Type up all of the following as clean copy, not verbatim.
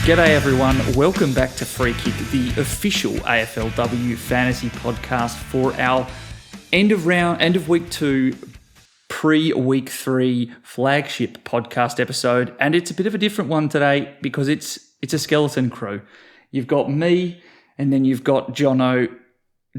G'day everyone, welcome back to Free Kick, the official AFLW fantasy podcast for our end of week 2, pre-week 3 flagship podcast episode. And it's a bit of a different one today because it's a skeleton crew. You've got me and then you've got Jono.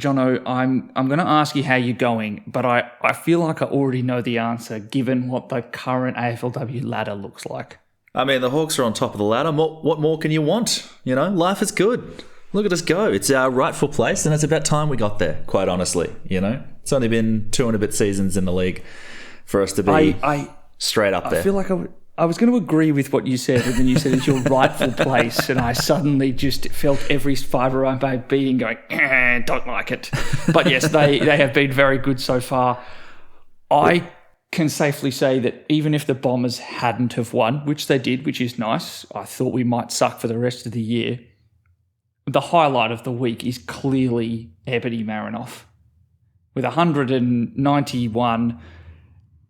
Jono, I'm going to ask you how you're going, but I feel like I already know the answer given what the current AFLW ladder looks like. I mean, the Hawks are on top of the ladder. What more can you want? You know, life is good. Look at us go. It's our rightful place, and it's about time we got there, quite honestly. You know, it's only been 2 and a bit seasons in the league for us to be straight up there. I feel like I was going to agree with what you said, and then you said it's your rightful place, and I suddenly just felt every fibre of my being going, don't like it. But yes, they have been very good so far. I can safely say that even if the Bombers hadn't have won, which they did, which is nice, I thought we might suck for the rest of the year. The highlight of the week is clearly Ebony Marinoff with 191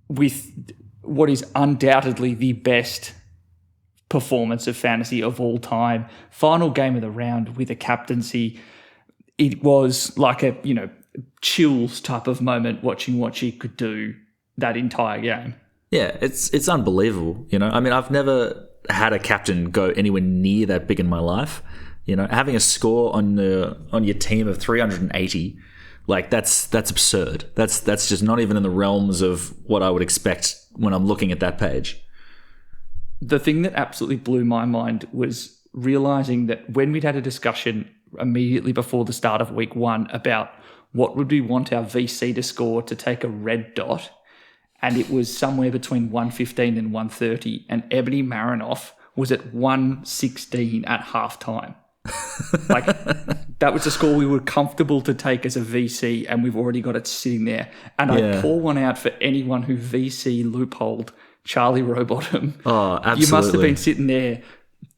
with what is undoubtedly the best performance of fantasy of all time. Final game of the round with a captaincy. It was like a, chills type of moment watching what she could do that entire game. Yeah, it's unbelievable. I mean, I've never had a captain go anywhere near that big in my life. Having a score on your team of 380, like that's absurd. That's just not even in the realms of what I would expect when I'm looking at that page. The thing that absolutely blew my mind was realizing that when we'd had a discussion immediately before the start of week 1 about what would we want our VC to score to take a red dot, and it was somewhere between 115 and 130, and Ebony Marinoff was at 116 at halftime. Like, that was a score we were comfortable to take as a VC, and we've already got it sitting there. And I pour one out for anyone who VC loopholed Charlie Rowbottom. Oh, absolutely. You must have been sitting there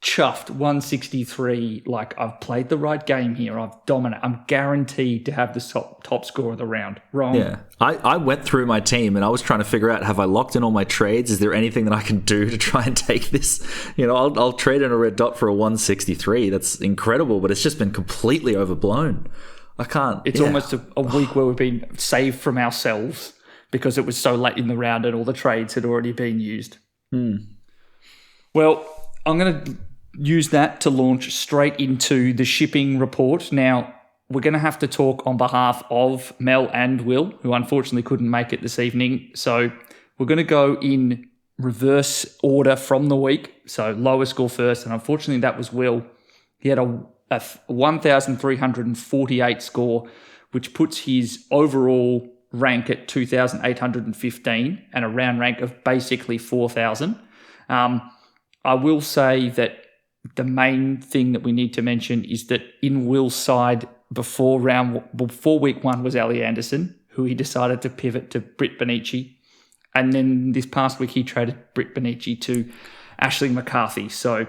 chuffed, 163, like, I've played the right game here, I've dominated, I'm guaranteed to have the top score of the round. Wrong. Yeah, I went through my team and I was trying to figure out, have I locked in all my trades? Is there anything that I can do to try and take this? I'll trade in a red dot for a 163. That's incredible, but it's just been completely overblown. I can't. It's almost a week where we've been saved from ourselves because it was so late in the round and all the trades had already been used. Well, I'm going to use that to launch straight into the shipping report. Now, we're going to have to talk on behalf of Mel and Will, who unfortunately couldn't make it this evening. So we're going to go in reverse order from the week. So lowest score first, and unfortunately that was Will. He had a 1,348 score, which puts his overall rank at 2,815 and a round rank of basically 4,000. I will say that the main thing that we need to mention is that in Will's side before week 1 was Ali Anderson, who he decided to pivot to Britt Benici. And then this past week he traded Britt Benici to Ashley McCarthy. So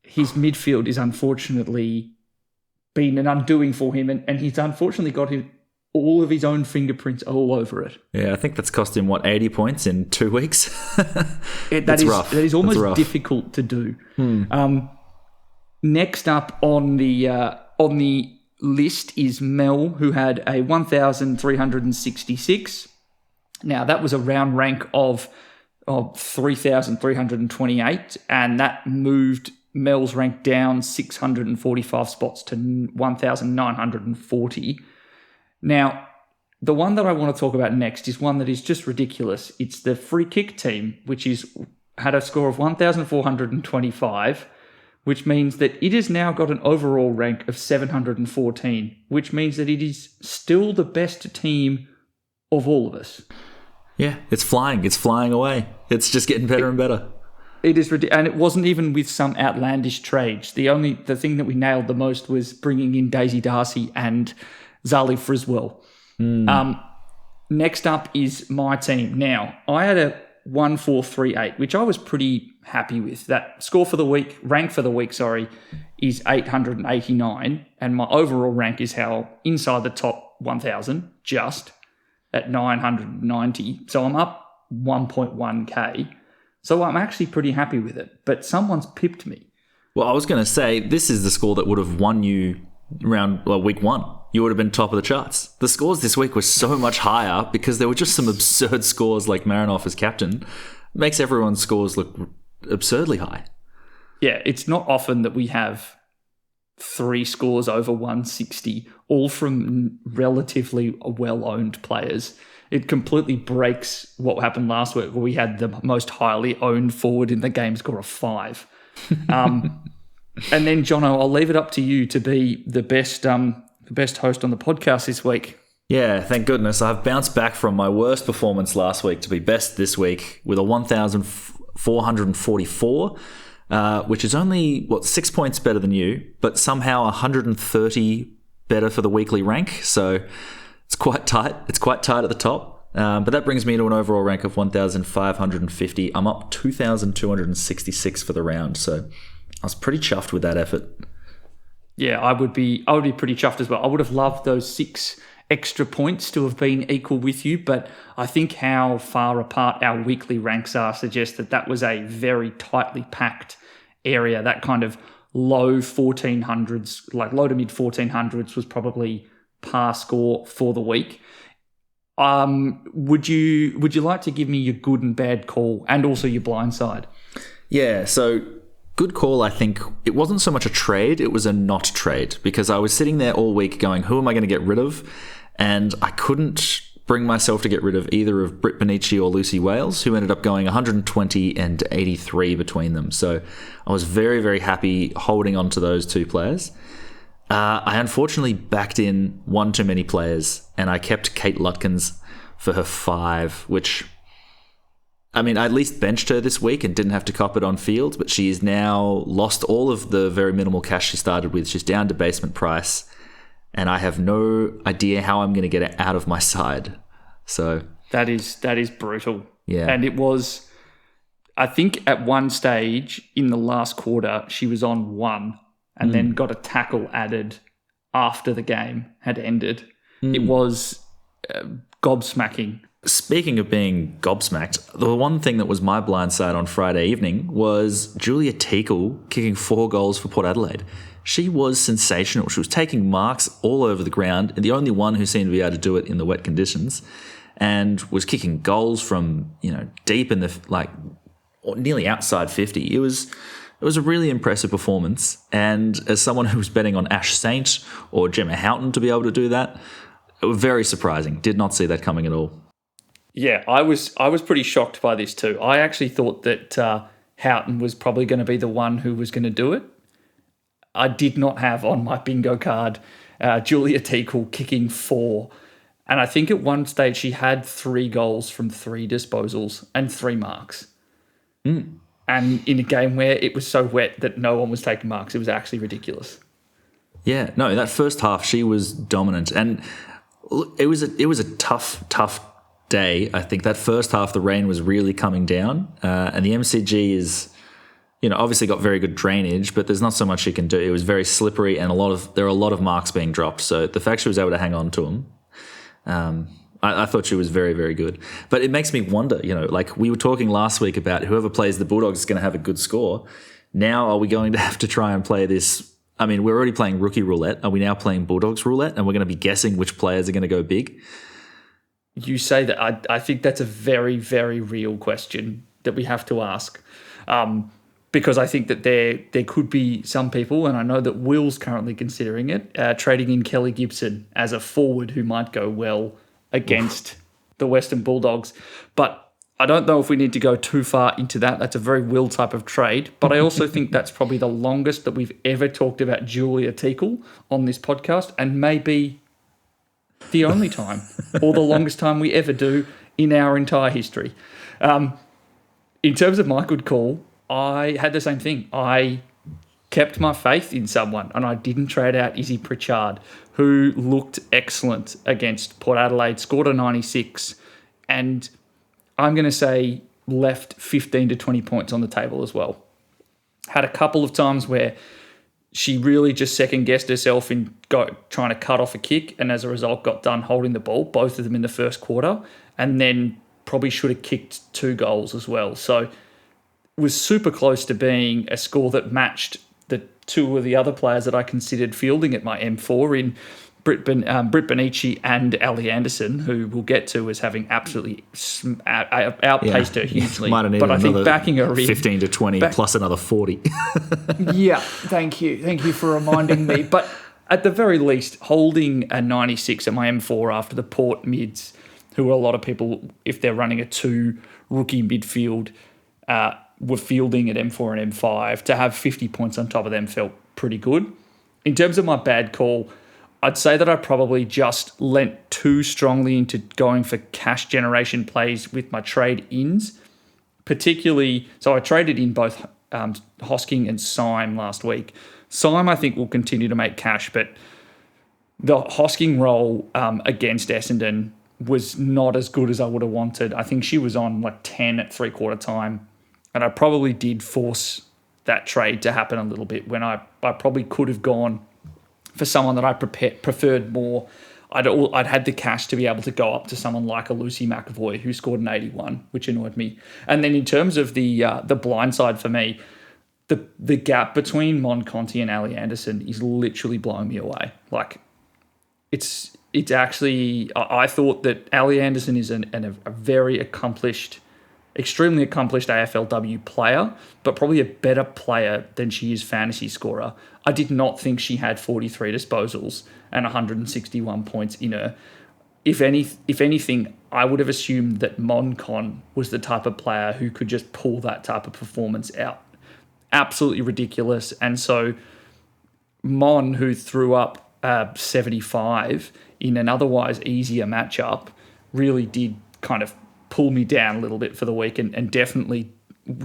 his midfield is unfortunately been an undoing for him, and he's unfortunately got all of his own fingerprints all over it. Yeah, I think that's cost him, 80 points in 2 weeks? That is almost difficult to do. Next up on the list is Mel, who had a 1,366. Now, that was a round rank of 3,328, and that moved Mel's rank down 645 spots to 1,940. Now, the one that I want to talk about next is one that is just ridiculous. It's the free kick team, which had a score of 1,425, which means that it has now got an overall rank of 714, which means that it is still the best team of all of us. Yeah, it's flying. It's flying away. It's just getting better and better. It is ridiculous, and it wasn't even with some outlandish trades. The thing that we nailed the most was bringing in Daisy Darcy and Zali Friswell. Next up is my team. Now, I had a 1,438, which I was pretty happy with. That score for the week, rank for the week, is 889, and my overall rank is inside the top 1,000, just at 990. So I'm up 1.1k. So I'm actually pretty happy with it. But someone's pipped me. Well, I was going to say, this is the score that would have won you week one. You would have been top of the charts. The scores this week were so much higher because there were just some absurd scores like Marinov as captain. It makes everyone's scores look absurdly high. Yeah, it's not often that we have 3 scores over 160, all from relatively well-owned players. It completely breaks what happened last week where we had the most highly owned forward in the game score of 5. And then, Jono, I'll leave it up to you to be the best host on the podcast this week. Yeah, thank goodness. I've bounced back from my worst performance last week to be best this week with a 1,444, which is only, 6 points better than you, but somehow 130 better for the weekly rank. So it's quite tight. It's quite tight at the top. But that brings me to an overall rank of 1,550. I'm up 2,266 for the round. So I was pretty chuffed with that effort. Yeah, I would be pretty chuffed as well. I would have loved those 6 extra points to have been equal with you, but I think how far apart our weekly ranks are suggests that was a very tightly packed area. That kind of low 1400s, like low to mid 1400s was probably par score for the week. Would you like to give me your good and bad call and also your blind side? Yeah, so good call, I think. It wasn't so much a trade, it was a not trade, because I was sitting there all week going, who am I going to get rid of? And I couldn't bring myself to get rid of either of Britt Benici or Lucy Wales, who ended up going 120 and 83 between them. So I was very, very happy holding on to those 2 players. I unfortunately backed in one too many players, and I kept Kate Lutkins for her 5, which, I mean, I at least benched her this week and didn't have to cop it on field, but she is now lost all of the very minimal cash she started with. She's down to basement price, and I have no idea how I'm going to get it out of my side. So that is brutal. Yeah. And it was, I think at one stage in the last quarter, she was on 1 and then got a tackle added after the game had ended. It was gobsmacking. Speaking of being gobsmacked, the one thing that was my blind side on Friday evening was Julia Teakle kicking 4 goals for Port Adelaide. She was sensational. She was taking marks all over the ground, and the only one who seemed to be able to do it in the wet conditions, and was kicking goals from, deep in the, nearly outside 50. It was a really impressive performance, and as someone who was betting on Ash Saint or Gemma Houghton to be able to do that, it was very surprising. Did not see that coming at all. Yeah, I was pretty shocked by this too. I actually thought that Houghton was probably going to be the one who was going to do it. I did not have on my bingo card Julia Teakle kicking 4. And I think at one stage she had 3 goals from 3 disposals and 3 marks. And in a game where it was so wet that no one was taking marks, it was actually ridiculous. Yeah, no, that first half she was dominant. And it was a tough day. I think that first half the rain was really coming down, and the MCG is, obviously got very good drainage, but there's not so much she can do. It was very slippery, and there are a lot of marks being dropped. So the fact she was able to hang on to them, I thought she was very, very good. But it makes me wonder, like we were talking last week about whoever plays the Bulldogs is going to have a good score. Now are we going to have to try and play this? I mean, we're already playing rookie roulette. Are we now playing Bulldogs roulette, and we're going to be guessing which players are going to go big? You say that. I think that's a very, very real question that we have to ask. Because I think that there could be some people, and I know that Will's currently considering it, trading in Kelly Gibson as a forward who might go well against the Western Bulldogs. But I don't know if we need to go too far into that. That's a very Will type of trade. But I also think that's probably the longest that we've ever talked about Julia Teakle on this podcast, and maybe the only time or the longest time we ever do in our entire history. In terms of my good call, I had the same thing. I kept my faith in someone, and I didn't trade out Izzy Pritchard, who looked excellent against Port Adelaide, scored a 96, and I'm going to say left 15 to 20 points on the table as well. Had a couple of times where she really just second-guessed herself in trying to cut off a kick, and as a result got done holding the ball, both of them in the first quarter, and then probably should have kicked 2 goals as well. So was super close to being a score that matched the two of the other players that I considered fielding at my M4 in Britt Bonici and Ali Anderson, who we'll get to as having absolutely outpaced her hugely. Might have needed but I think backing her in 15 to 20 plus another 40. Yeah, thank you for reminding me. But at the very least, holding a 96 at my M4 after the Port mids, who a lot of people, if they're running a 2 rookie midfield, were fielding at M4 and M5, to have 50 points on top of them felt pretty good. In terms of my bad call, I'd say that I probably just lent too strongly into going for cash generation plays with my trade-ins, particularly. So I traded in both Hosking and Syme last week. Syme, I think, will continue to make cash, but the Hosking role against Essendon was not as good as I would have wanted. I think she was on like 10 at three-quarter time, and I probably did force that trade to happen a little bit when I probably could have gone for someone that I preferred more. I'd had the cash to be able to go up to someone like a Lucy McAvoy, who scored an 81, which annoyed me. And then in terms of the blind side for me, the gap between Mon Conti and Ali Anderson is literally blowing me away. Like, it's actually, I thought that Ali Anderson is a very accomplished, extremely accomplished AFLW player, but probably a better player than she is fantasy scorer. I did not think she had 43 disposals and 161 points in her. If anything, I would have assumed that Moncon was the type of player who could just pull that type of performance out. Absolutely ridiculous. And so Mon, who threw up 75 in an otherwise easier matchup, really did kind of pull me down a little bit for the week and definitely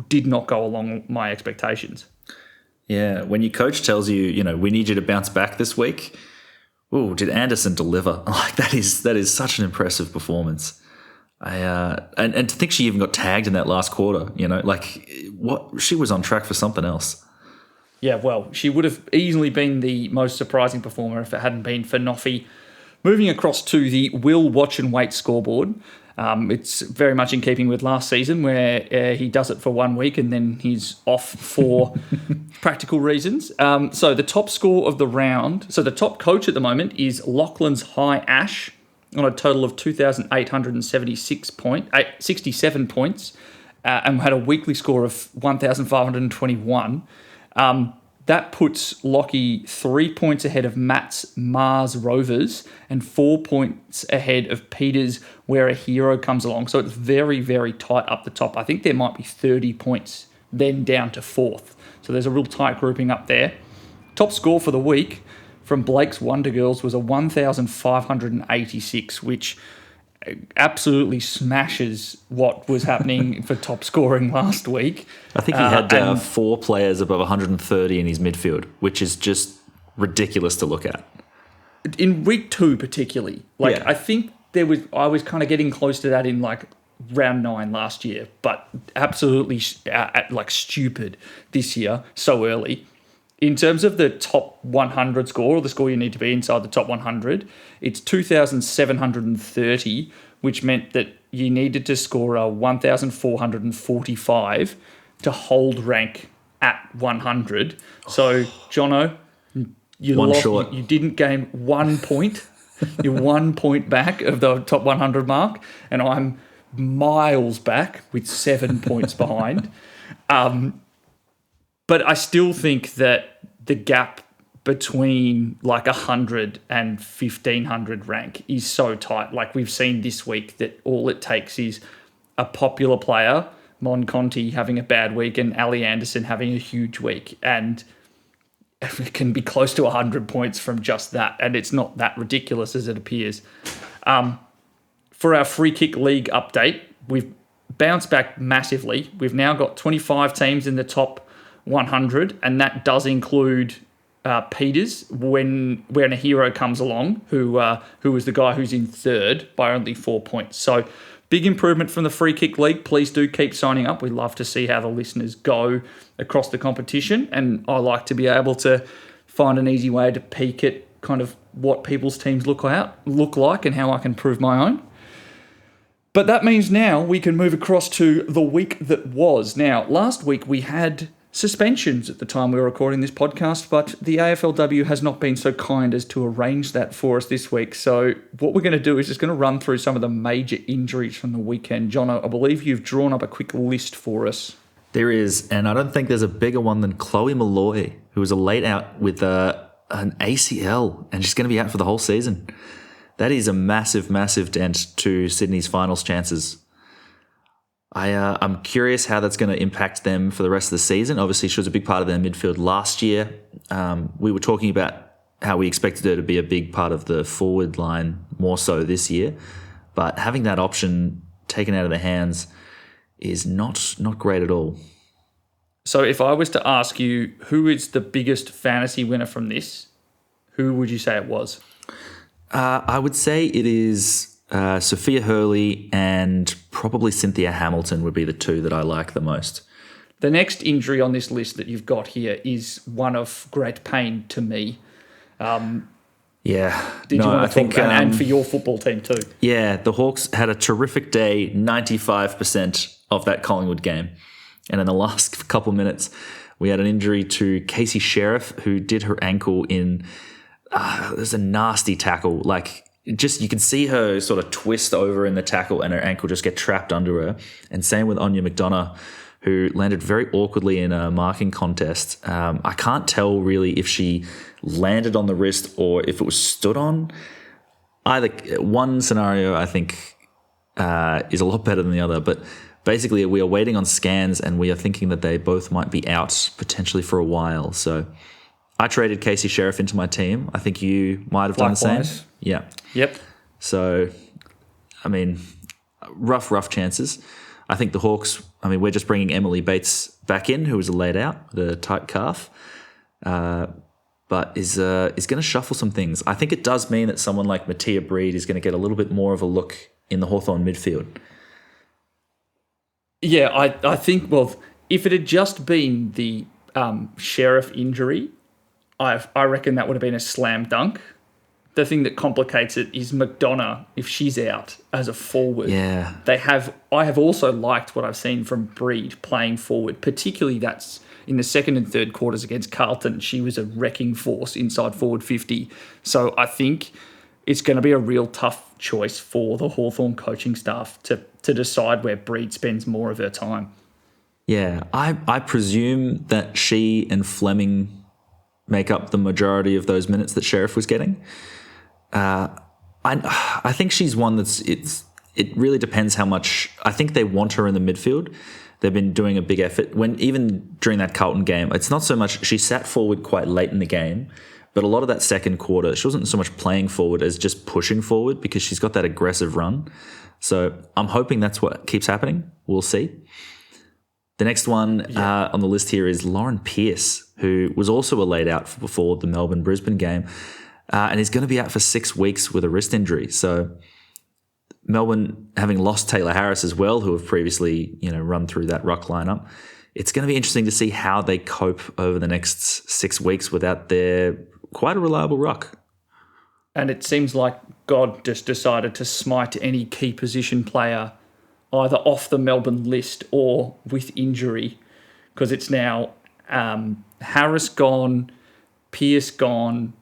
did not go along my expectations. Yeah, when your coach tells you, we need you to bounce back this week, ooh, did Anderson deliver? Like, that is such an impressive performance. And to think she even got tagged in that last quarter, she was on track for something else. Yeah, well, she would have easily been the most surprising performer if it hadn't been for Noffy. Moving across to the Will Watch and Wait scoreboard. It's very much in keeping with last season, where he does it for 1 week and then he's off for practical reasons. So the top score of the round, so the top coach at the moment is Lachlan's High Ash on a total of 2,867 points and had a weekly score of 1,521. That puts Lockie 3 points ahead of Matt's Mars Rovers and 4 points ahead of Peter's Where a Hero Comes Along. So it's very, very tight up the top. I think there might be 30 points then down to fourth. So there's a real tight grouping up there. Top score for the week from Blake's Wonder Girls was a 1,586, which absolutely smashes what was happening for top scoring last week. I think he had 4 players above 130 in his midfield, which is just ridiculous to look at. In week 2 particularly. I think I was kind of getting close to that in like round 9 last year, but absolutely stupid this year, so early. In terms of the top 100 score, or the score you need to be inside the top 100, it's 2,730, which meant that you needed to score a 1,445 to hold rank at 100. So, Jono, you didn't gain 1 point. You're 1 point back of the top 100 mark, and I'm miles back with 7 points behind. But I still think that the gap between like 100 and 1,500 rank is so tight. Like we've seen this week that all it takes is a popular player, Mon Conti, having a bad week and Ali Anderson having a huge week. And it can be close to 100 points from just that. And it's not that ridiculous as it appears. For our free kick league update, we've bounced back massively. We've now got 25 teams in the top 100, and that does include Peters when a hero comes along, who was the guy who's in third by only 4 points. So big improvement from the free kick league. Please do keep signing up. We love to see how the listeners go across the competition, and I like to be able to find an easy way to peek at kind of what people's teams look like and how I can prove my own. But that means now we can move across to the week that was. Now, last week we had suspensions at the time we were recording this podcast, but the AFLW has not been so kind as to arrange that for us this week. So what we're going to do is just going to run through some of the major injuries from the weekend. Jono, I believe you've drawn up a quick list for us. There is, and I don't think there's a bigger one than Chloe Malloy, who was laid out with an ACL, and she's going to be out for the whole season. That is a massive, massive dent to Sydney's finals chances. I'm curious how that's going to impact them for the rest of the season. Obviously, she was a big part of their midfield last year. We were talking about how we expected her to be a big part of the forward line more so this year. But having that option taken out of their hands is not great at all. So if I was to ask you who is the biggest fantasy winner from this, who would you say it was? I would say it is Sophia Hurley and probably Cynthia Hamilton would be the two that I like the most. The next injury on this list that you've got here is one of great pain to me. Yeah. Did you want to talk about and for your football team too? Yeah, the Hawks had a terrific day, 95% of that Collingwood game. And in the last couple of minutes, we had an injury to Casey Sheriff, who did her ankle in there's a nasty tackle. Like, just you can see her sort of twist over in the tackle and her ankle just get trapped under her. And same with Anya McDonough, who landed very awkwardly in a marking contest. I can't tell really if she landed on the wrist or if it was stood on. Either one scenario, I think, is a lot better than the other. But basically, we are waiting on scans and we are thinking that they both might be out potentially for a while. So I traded Casey Sheriff into my team. I think you might have done the same. Yeah. Yep. So, I mean, rough chances. I think the Hawks, we're just bringing Emily Bates back in, who was laid out with a tight calf, but is going to shuffle some things. I think it does mean that someone like Mattia Breed is going to get a little bit more of a look in the Hawthorn midfield. Yeah, I think, well, if it had just been the Sheriff injury, I reckon that would have been a slam dunk. The thing that complicates it is McDonough, if she's out as a forward. Yeah. I have also liked what I've seen from Breed playing forward, particularly that's in the second and third quarters against Carlton. She was a wrecking force inside forward 50. So I think it's going to be a real tough choice for the Hawthorn coaching staff to decide where Breed spends more of her time. Yeah, I presume that she and Fleming make up the majority of those minutes that Sheriff was getting. I think she's one it really depends how much. I think they want her in the midfield. They've been doing a big effort. Even during that Carlton game, it's not so much, she sat forward quite late in the game, but a lot of that second quarter, she wasn't so much playing forward as just pushing forward because she's got that aggressive run. So I'm hoping that's what keeps happening. We'll see. The next one on the list here is Lauren Pearce, who was also laid out before the Melbourne-Brisbane game. And he's going to be out for 6 weeks with a wrist injury. So Melbourne, having lost Taylor Harris as well, who have previously run through that ruck lineup, it's going to be interesting to see how they cope over the next 6 weeks without their quite a reliable ruck. And it seems like God just decided to smite any key position player either off the Melbourne list or with injury, because it's now Harris gone, Pearce gone.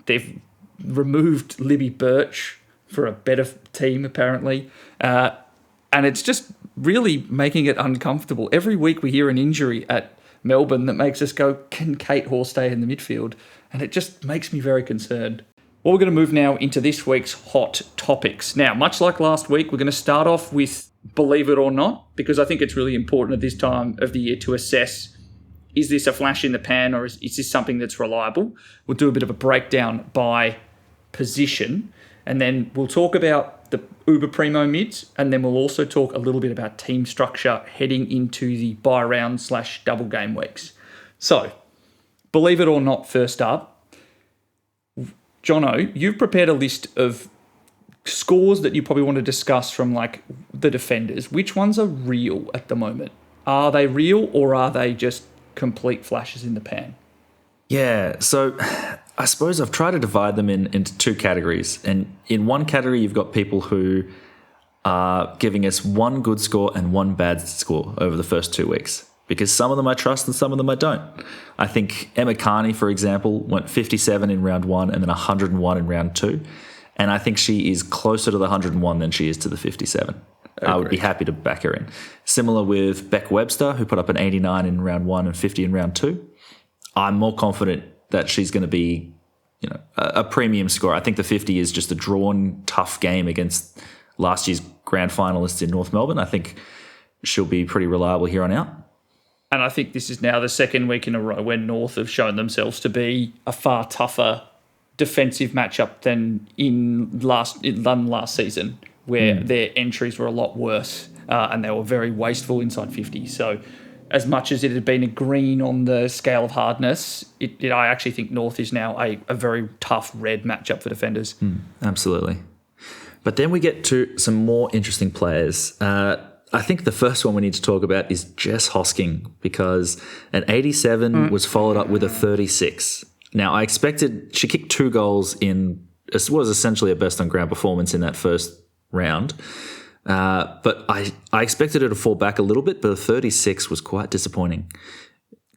They've removed Libby Birch for a better team, apparently. And it's just really making it uncomfortable. Every week we hear an injury at Melbourne that makes us go, can Kate Hall stay in the midfield? And it just makes me very concerned. Well, we're going to move now into this week's hot topics. Now, much like last week, we're going to start off with Believe It or Not, because I think it's really important at this time of the year to assess, is this a flash in the pan or is this something that's reliable? We'll do a bit of a breakdown by position, and then we'll talk about the Uber Primo mids, and then we'll also talk a little bit about team structure heading into the bye round / double game weeks. So, Believe It or Not first up. Jono, you've prepared a list of scores that you probably want to discuss from like the defenders. Which ones are real at the moment? Are they real or are they just complete flashes in the pan? Yeah, so I suppose I've tried to divide them into two categories. And in one category, you've got people who are giving us one good score and one bad score over the first 2 weeks. because some of them I trust and some of them I don't. I think Emma Carney, for example, went 57 in round 1 and then 101 in round 2. And I think she is closer to the 101 than she is to the 57. I would be happy to back her in. Similar with Beck Webster, who put up an 89 in round 1 and 50 in round 2. I'm more confident that she's going to be, a premium scorer. I think the 50 is just a drawn, tough game against last year's grand finalists in North Melbourne. I think she'll be pretty reliable here on out. And I think this is now the second week in a row where North have shown themselves to be a far tougher defensive matchup than in last season, where their entries were a lot worse and they were very wasteful inside 50. So as much as it had been a green on the scale of hardness, I actually think North is now a very tough red matchup for defenders. Absolutely. But then we get to some more interesting players. I think the first one we need to talk about is Jess Hosking, because an 87 was followed up with a 36. Now, I expected she kicked 2 goals in it was essentially a best on ground performance in that first round. But I expected her to fall back a little bit, but a 36 was quite disappointing.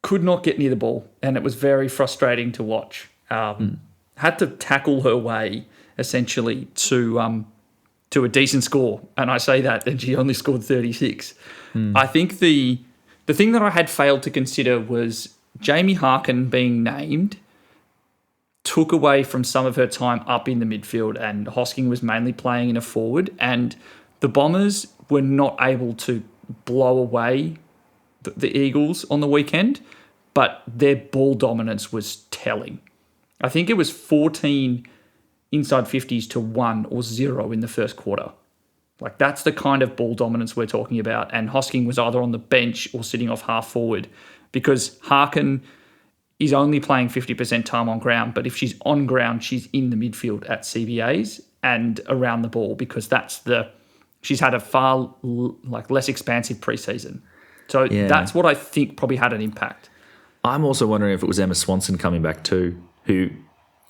Could not get near the ball, and it was very frustrating to watch. Had to tackle her way, essentially, to a decent score. And I say that, and she only scored 36. I think the thing that I had failed to consider was Jamie Harkin being named took away from some of her time up in the midfield, and Hosking was mainly playing in a forward, and the Bombers were not able to blow away the Eagles on the weekend, but their ball dominance was telling. I think it was 14 inside 50s to 1 or 0 in the first quarter. Like, that's the kind of ball dominance we're talking about, and Hosking was either on the bench or sitting off half forward, because Harkin is only playing 50% time on ground, but if she's on ground, she's in the midfield at CBAs and around the ball, because she's had a far less expansive preseason. So that's what I think probably had an impact. I'm also wondering if it was Emma Swanson coming back too, who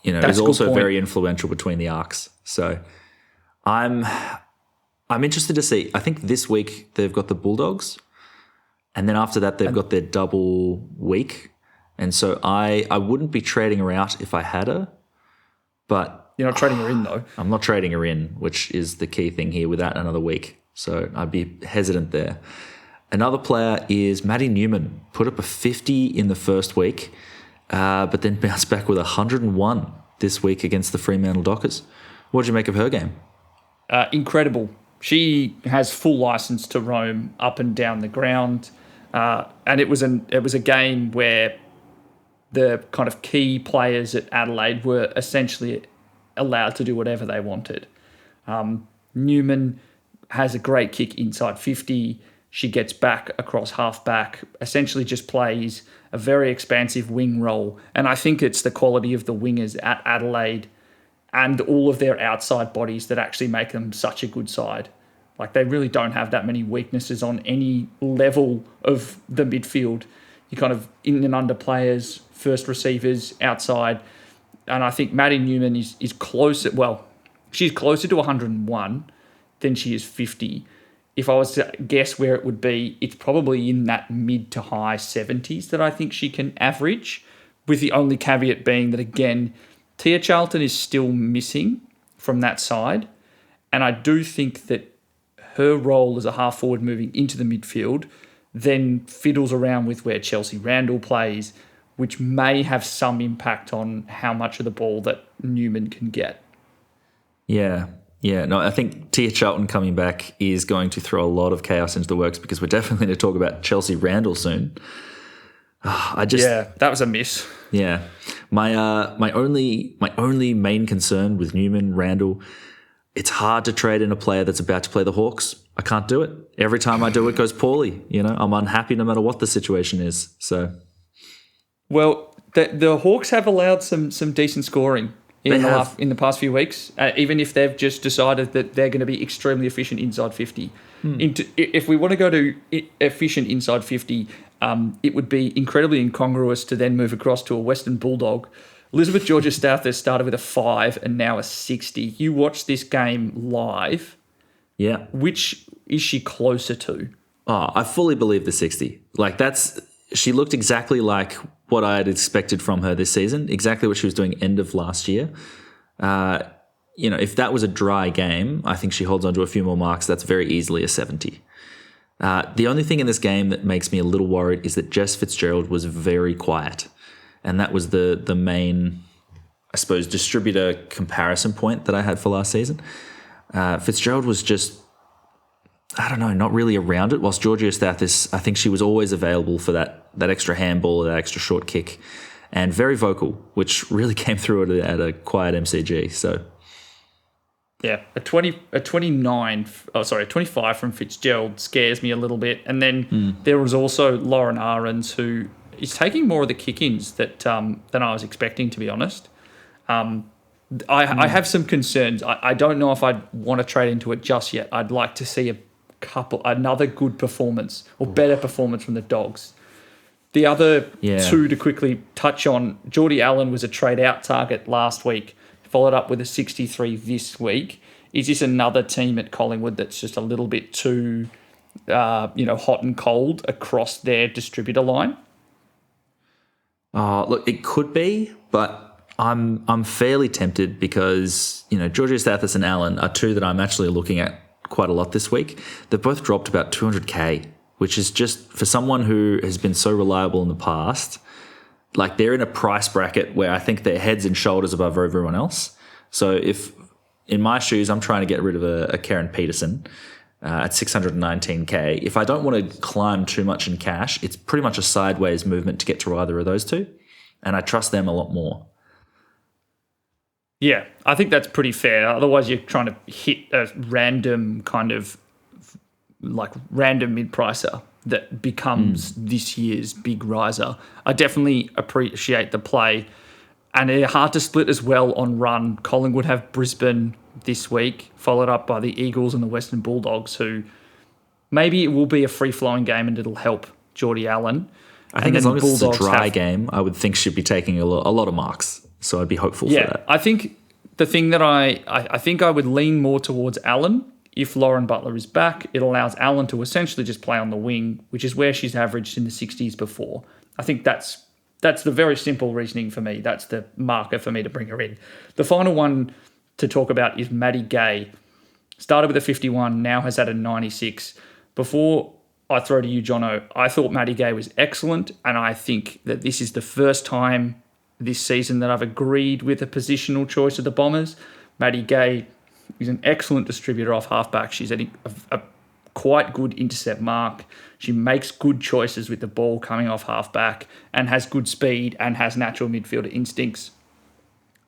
is also very influential between the arcs. So I'm interested to see. I think this week they've got the Bulldogs, and then after that they've got their double week. And so I wouldn't be trading her out if I had her, but you're not trading her in though. I'm not trading her in, which is the key thing here without another week. So I'd be hesitant there. Another player is Maddie Newman, put up a 50 in the first week, but then bounced back with 101 this week against the Fremantle Dockers. What did you make of her game? Incredible. She has full license to roam up and down the ground, and it was a game where the kind of key players at Adelaide were essentially allowed to do whatever they wanted. Newman has a great kick inside 50. She gets back across half-back, essentially just plays a very expansive wing role. And I think it's the quality of the wingers at Adelaide and all of their outside bodies that actually make them such a good side. Like, they really don't have that many weaknesses on any level of the midfield. You kind of in and under players, first receivers, outside. And I think Maddie Newman is closer. Well, she's closer to 101 than she is 50. If I was to guess where it would be, it's probably in that mid to high 70s that I think she can average, with the only caveat being that, again, Tia Charlton is still missing from that side. And I do think that her role as a half forward moving into the midfield then fiddles around with where Chelsea Randall plays, which may have some impact on how much of the ball that Newman can get. Yeah. No, I think Tia Charlton coming back is going to throw a lot of chaos into the works, because we're definitely going to talk about Chelsea Randall soon. That was a miss. Yeah. My only main concern with Newman, Randall, it's hard to trade in a player that's about to play the Hawks. I can't do it. Every time I do, it goes poorly. I'm unhappy no matter what the situation is. So, well, the Hawks have allowed some decent scoring in the past few weeks, even if they've just decided that they're going to be extremely efficient inside 50. If we want to go to efficient inside 50, it would be incredibly incongruous to then move across to a Western Bulldog. Elizabeth Georgia-Stouthers started with a 5 and now a 60. You watch this game live. Yeah. Which is she closer to? Oh, I fully believe the 60. Like she looked exactly like what I had expected from her this season, exactly what she was doing end of last year. If that was a dry game, I think she holds on to a few more marks. That's very easily a 70. The only thing in this game that makes me a little worried is that Jess Fitzgerald was very quiet. And that was the main, I suppose, distributor comparison point that I had for last season. Fitzgerald was just, I don't know, not really around it, whilst Georgia Stathis, I think she was always available for that extra handball, that extra short kick, and very vocal, which really came through at a quiet MCG. So, yeah, a 25 from Fitzgerald scares me a little bit. And then there was also Lauren Ahrens, who is taking more of the kick-ins than I was expecting, to be honest. I have some concerns. I don't know if I'd want to trade into it just yet. I'd like to see another good performance or better performance from the Dogs. The other two to quickly touch on, Geordie Allen was a trade-out target last week, followed up with a 63 this week. Is this another team at Collingwood that's just a little bit too, hot and cold across their distributor line? Look, it could be, but I'm fairly tempted because, Georgia Stathis and Allen are two that I'm actually looking at quite a lot this week. They've both dropped about 200k, which is just, for someone who has been so reliable in the past, like they're in a price bracket where I think they're heads and shoulders above everyone else. So if, in my shoes, I'm trying to get rid of a Karen Peterson at 619k. If I don't want to climb too much in cash, it's pretty much a sideways movement to get to either of those two. And I trust them a lot more. Yeah, I think that's pretty fair. Otherwise, you're trying to hit a random kind of random mid-pricer that becomes this year's big riser. I definitely appreciate the play. And they're hard to split as well on run. Collingwood have Brisbane this week, followed up by the Eagles and the Western Bulldogs, who maybe it will be a free-flowing game and it'll help Geordie Allen. I think as long as it's a dry game, I would think she'd be taking a lot of marks. So I'd be hopeful for that. I think the thing that I think I would lean more towards Allen. If Lauren Butler is back, it allows Allen to essentially just play on the wing, which is where she's averaged in the 60s before. I think that's the very simple reasoning for me. That's the marker for me to bring her in. The final one to talk about is Maddie Gay. Started with a 51, now has had a 96. Before I throw to you, Jono, I thought Maddie Gay was excellent, and I think that this is the first time this season that I've agreed with a positional choice of the Bombers. Maddie Gay is an excellent distributor off halfback. She's at a quite good intercept mark. She makes good choices with the ball coming off halfback and has good speed and has natural midfielder instincts.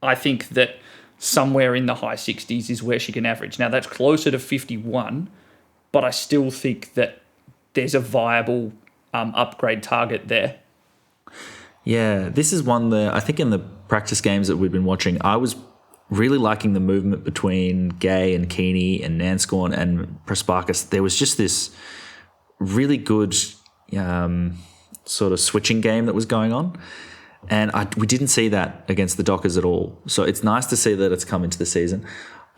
I think that somewhere in the high 60s is where she can average. Now, that's closer to 51, but I still think that there's a viable upgrade target there. Yeah, this is one that I think in the practice games that we've been watching, I was really liking the movement between Gay and Keeney and Nanscorn and Prasparkas. There was just this really good sort of switching game that was going on. And we didn't see that against the Dockers at all. So it's nice to see that it's come into the season.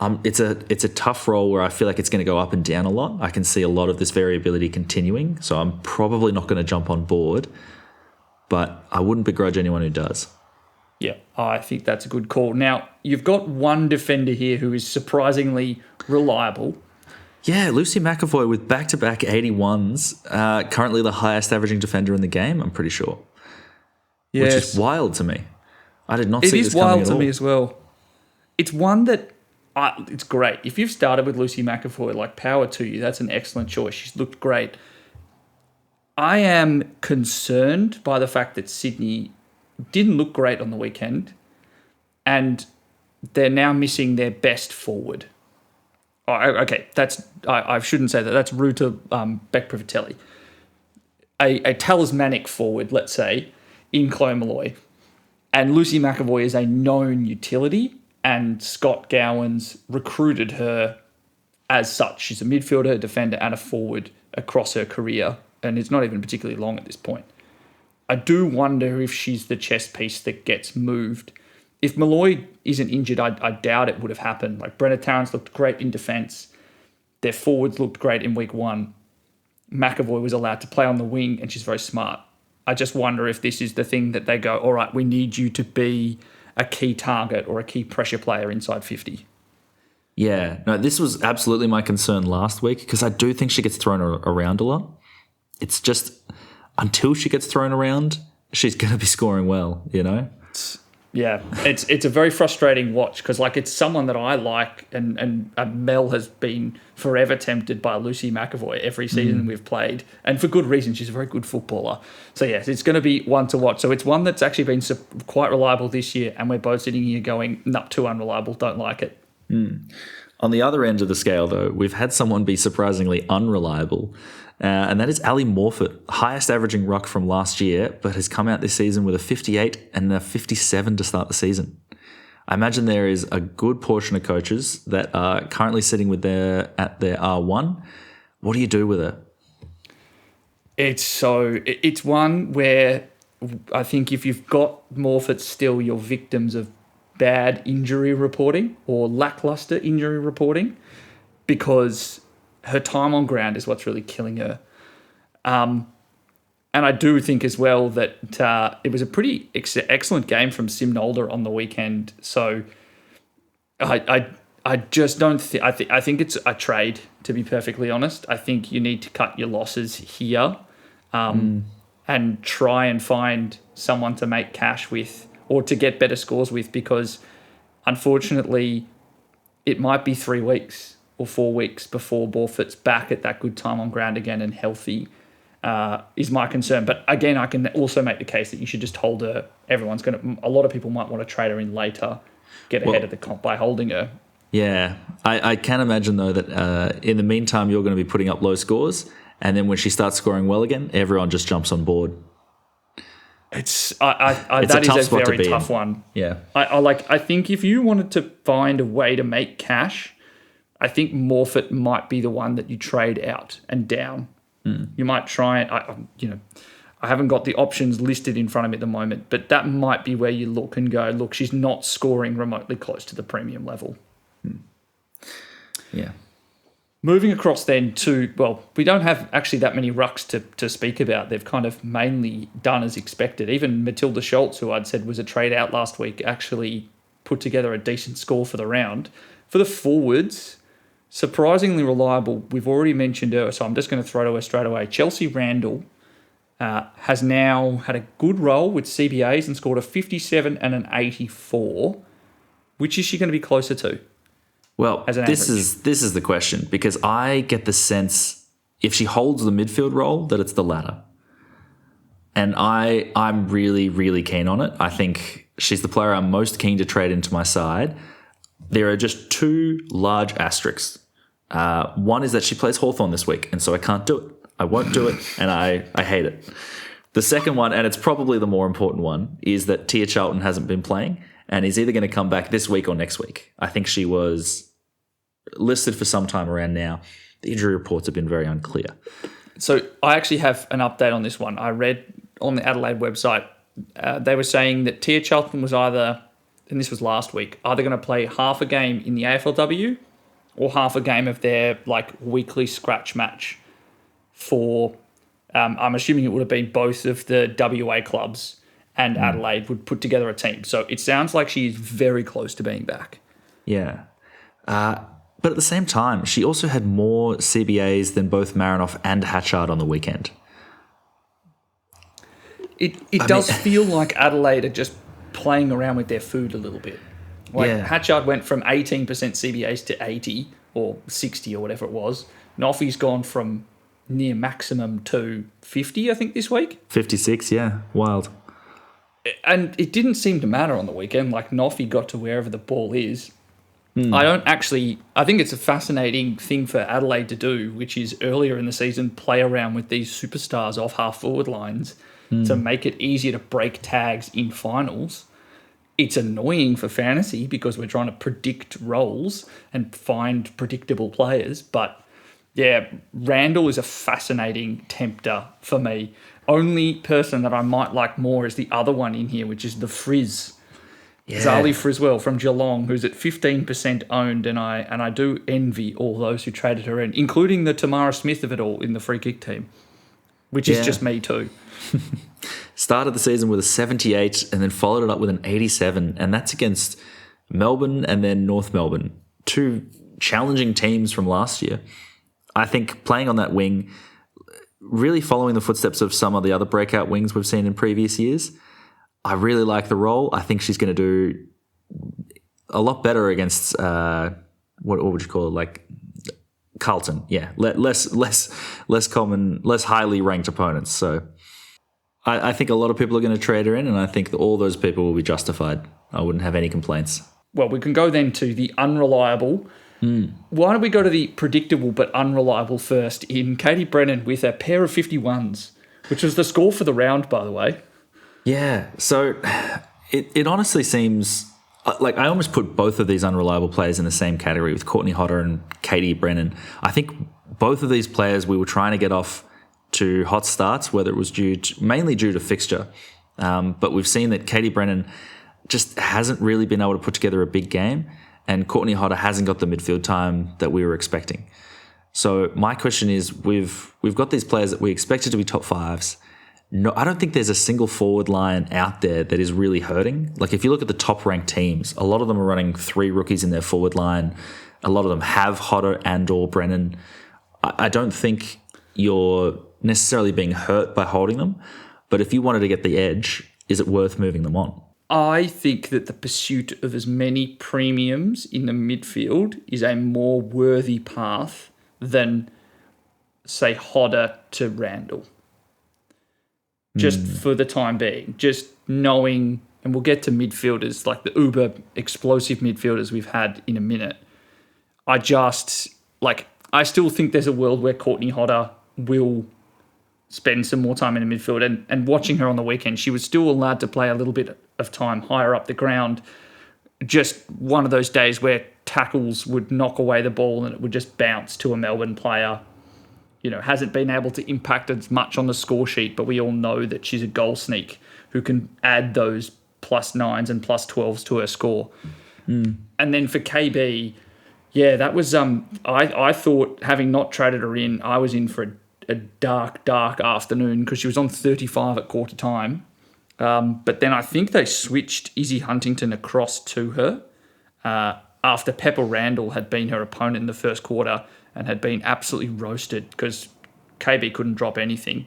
It's a tough role where I feel like it's going to go up and down a lot. I can see a lot of this variability continuing. So I'm probably not going to jump on board. But I wouldn't begrudge anyone who does. Yeah, I think that's a good call. Now, you've got one defender here who is surprisingly reliable. Yeah, Lucy McAvoy with back-to-back 81s, currently the highest averaging defender in the game, I'm pretty sure. Yes. Which is wild to me. I did not see this coming at all. It is wild to me as well. It's one that, it's great. If you've started with Lucy McAvoy, power to you. That's an excellent choice. She's looked great. I am concerned by the fact that Sydney didn't look great on the weekend and they're now missing their best forward. Oh, okay, I shouldn't say that. That's rude to Beck Privatelli. A talismanic forward, let's say, in Chloe Molloy. And Lucy McAvoy is a known utility and Scott Gowans recruited her as such. She's a midfielder, a defender and a forward across her career. And it's not even particularly long at this point. I do wonder if she's the chess piece that gets moved. If Molloy isn't injured, I doubt it would have happened. Brenna Tarrant looked great in defence. Their forwards looked great in week one. McAvoy was allowed to play on the wing, and she's very smart. I just wonder if this is the thing that they go, all right, we need you to be a key target or a key pressure player inside 50. Yeah, no, this was absolutely my concern last week because I do think she gets thrown around a lot. It's just until she gets thrown around, she's going to be scoring well, you know? Yeah, it's a very frustrating watch because like it's someone that I like and Mel has been forever tempted by Lucy McAvoy every season we've played, and for good reason. She's a very good footballer. So yes, it's going to be one to watch. So it's one that's actually been quite reliable this year, and we're both sitting here going, "Not too unreliable, don't like it." On the other end of the scale, though, we've had someone be surprisingly unreliable, and that is Ali Morfitt, highest averaging ruck from last year, but has come out this season with a 58 and a 57 to start the season. I imagine there is a good portion of coaches that are currently sitting with at their R1. What do you do with her? It's one where I think if you've got Morfitt still, you're victims of bad injury reporting or lackluster injury reporting because her time on ground is what's really killing her. And I do think as well that it was a pretty excellent game from Sim Nolder on the weekend. So I just don't think... I think it's a trade, to be perfectly honest. I think you need to cut your losses here and try and find someone to make cash with or to get better scores with, because unfortunately it might be 3 weeks or 4 weeks before Morfitt's back at that good time on ground again and healthy, is my concern. But again, I can also make the case that you should just hold her. A lot of people might want to trade her in later, get ahead of the comp by holding her. Yeah, I can imagine though that in the meantime you're going to be putting up low scores, and then when she starts scoring well again, everyone just jumps on board. It's It's that a tough is a spot to very be tough in. one. Yeah. I think if you wanted to find a way to make cash, I think Morfitt might be the one that you trade out and down. You might try it. I haven't got the options listed in front of me at the moment, but that might be where you look and go, look, she's not scoring remotely close to the premium level. Yeah. Moving across then to, well, we don't have actually that many rucks to speak about. They've kind of mainly done as expected. Even Matilda Schultz, who I'd said was a trade out last week, actually put together a decent score for the round. For the forwards, surprisingly reliable. We've already mentioned her, so I'm just going to throw to her straight away. Chelsea Randall has now had a good role with CBAs and scored a 57 and an 84. Which is she going to be closer to? Well, this is the question, because I get the sense if she holds the midfield role that it's the latter. And I'm really, really keen on it. I think she's the player I'm most keen to trade into my side. There are just two large asterisks. One is that she plays Hawthorn this week, and so I can't do it. I won't do it, and I hate it. The second one, and it's probably the more important one, is that Tia Charlton hasn't been playing and is either going to come back this week or next week. I think she was listed for some time around now. The injury reports have been very unclear. So I actually have an update on this one. I read on the Adelaide website, they were saying that Tia Charlton was either, and this was last week, either going to play half a game in the AFLW or half a game of their weekly scratch match for, I'm assuming it would have been both of the WA clubs and Adelaide would put together a team. So it sounds like she is very close to being back. Yeah. But at the same time, she also had more CBAs than both Marinoff and Hatchard on the weekend. It does feel like Adelaide are just playing around with their food a little bit. Hatchard went from 18% CBAs to 80 or 60 or whatever it was. Noffy's gone from near maximum to 50, I think, this week. 56, yeah. Wild. And it didn't seem to matter on the weekend. Noffy got to wherever the ball is. I think it's a fascinating thing for Adelaide to do, which is earlier in the season play around with these superstars off half-forward lines to make it easier to break tags in finals. It's annoying for fantasy because we're trying to predict roles and find predictable players. But, yeah, Randall is a fascinating tempter for me. Only person that I might like more is the other one in here, which is the Frizz. Zali Friswell from Geelong, who's at 15% owned, and I do envy all those who traded her in, including the Tamara Smith of it all in the free kick team, which is just me too. Started the season with a 78 and then followed it up with an 87, and that's against Melbourne and then North Melbourne, two challenging teams from last year. I think playing on that wing, really following the footsteps of some of the other breakout wings we've seen in previous years, I really like the role. I think she's going to do a lot better against what would you call it, like Carlton? Yeah, less common, less highly ranked opponents. So I think a lot of people are going to trade her in, and I think that all those people will be justified. I wouldn't have any complaints. Well, we can go then to the unreliable. Why don't we go to the predictable but unreliable first in Katie Brennan with a pair of 51s, which was the score for the round, by the way. Yeah, so it honestly seems like I almost put both of these unreliable players in the same category with Courtney Hodder and Katie Brennan. I think both of these players we were trying to get off to hot starts, whether it was mainly due to fixture. But we've seen that Katie Brennan just hasn't really been able to put together a big game, and Courtney Hodder hasn't got the midfield time that we were expecting. So my question is, we've got these players that we expected to be top fives. No, I don't think there's a single forward line out there that is really hurting. Like if you look at the top ranked teams, a lot of them are running 3 rookies in their forward line. A lot of them have Hodder and or Brennan. I don't think you're necessarily being hurt by holding them, but if you wanted to get the edge, is it worth moving them on? I think that the pursuit of as many premiums in the midfield is a more worthy path than, say, Hodder to Randall. Just for the time being, just knowing, and we'll get to midfielders, like the uber explosive midfielders we've had in a minute. I still think there's a world where Courtney Hodder will spend some more time in the midfield, and watching her on the weekend, she was still allowed to play a little bit of time higher up the ground. Just one of those days where tackles would knock away the ball and it would just bounce to a Melbourne player. You know, hasn't been able to impact as much on the score sheet, but we all know that she's a goal sneak who can add those +9s and +12s to her score. And then for KB, yeah, that was I thought, having not traded her in, I was in for a dark afternoon because she was on 35 at quarter time. But then I think they switched Izzy Huntington across to her after Pepper Randall had been her opponent in the first quarter and had been absolutely roasted because KB couldn't drop anything.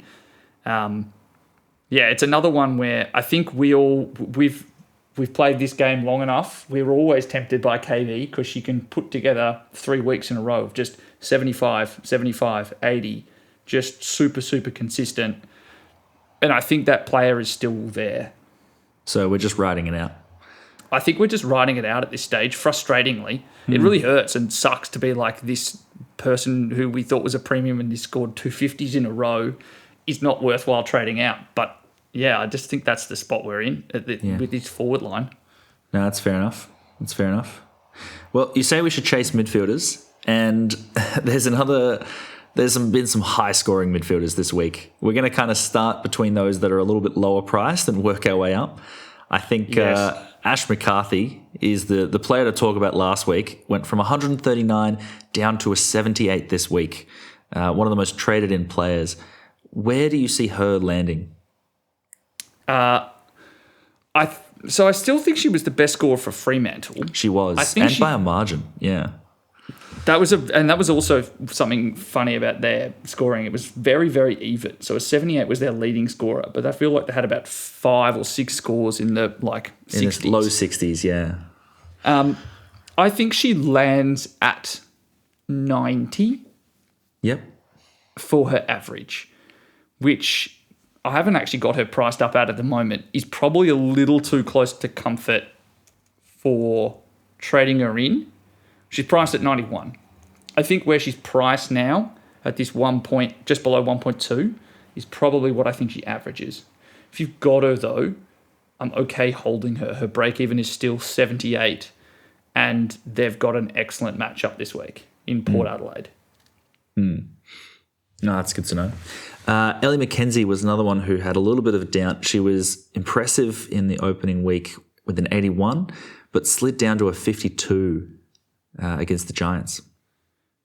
It's another one where I think we've played this game long enough. We were always tempted by KB because she can put together 3 weeks in a row of just 75, 75, 80, just super, super consistent. And I think that player is still there. So we're just riding it out. I think we're just riding it out at this stage, frustratingly. It really hurts and sucks to be like this person who we thought was a premium and he scored 250s in a row is not worthwhile trading out. But, yeah, I just think that's the spot we're in with this forward line. No, that's fair enough. Well, you say we should chase midfielders, and there's been some high-scoring midfielders this week. We're going to kind of start between those that are a little bit lower priced and work our way up. I think Ash McCarthy is the player to talk about last week. Went from 139 down to a 78 this week. One of the most traded in players. Where do you see her landing? So I still think she was the best scorer for Fremantle. She was, by a margin, yeah. That was also something funny about their scoring. It was very, very even. So a 78 was their leading scorer, but I feel like they had about 5 or 6 scores in the 60s. In the low 60s, yeah. I think she lands at 90. Yep. For her average, which I haven't actually got her priced up at the moment, is probably a little too close to comfort for trading her in. She's priced at 91. I think where she's priced now at this 1 point, just below 1.2, is probably what I think she averages. If you've got her though, I'm okay holding her. Her break even is still 78, and they've got an excellent matchup this week in Port Adelaide. No, that's good to know. Ellie McKenzie was another one who had a little bit of a doubt. She was impressive in the opening week with an 81, but slid down to a 52 against the Giants.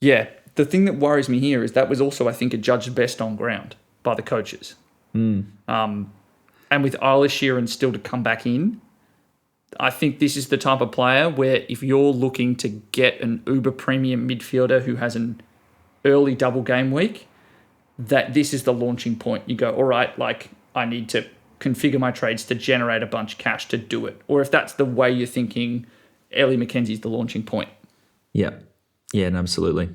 Yeah, the thing that worries me here is that was also, I think, adjudged best on ground by the coaches. And with Isla Sheeran still to come back in, I think this is the type of player where if you're looking to get an uber premium midfielder who has an early double game week, that this is the launching point. You go, all right, like I need to configure my trades to generate a bunch of cash to do it. Or if that's the way you're thinking, Ellie McKenzie's the launching point. Yeah, no, absolutely.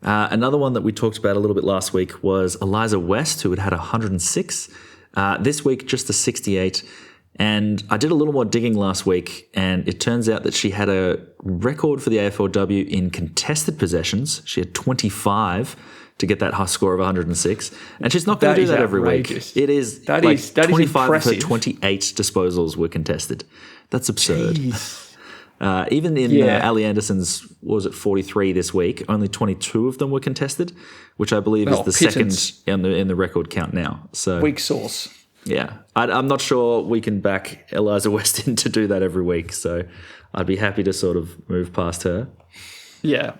Another one that we talked about a little bit last week was Eliza West, who had 106. This week, just a 68. And I did a little more digging last week, and it turns out that she had a record for the AFLW in contested possessions. She had 25 to get that high score of 106. And she's not going to do that every week. It is that like is 25 of her impressive. 28 disposals were contested. That's absurd. Jeez. Even in Ali Anderson's, what was it, 43 this week, only 22 of them were contested, which I believe is the pittance. second in the record count now. So Weak sauce. yeah, I'm not sure we can back Eliza Weston to do that every week, so I'd be happy to sort of move past her. Yeah.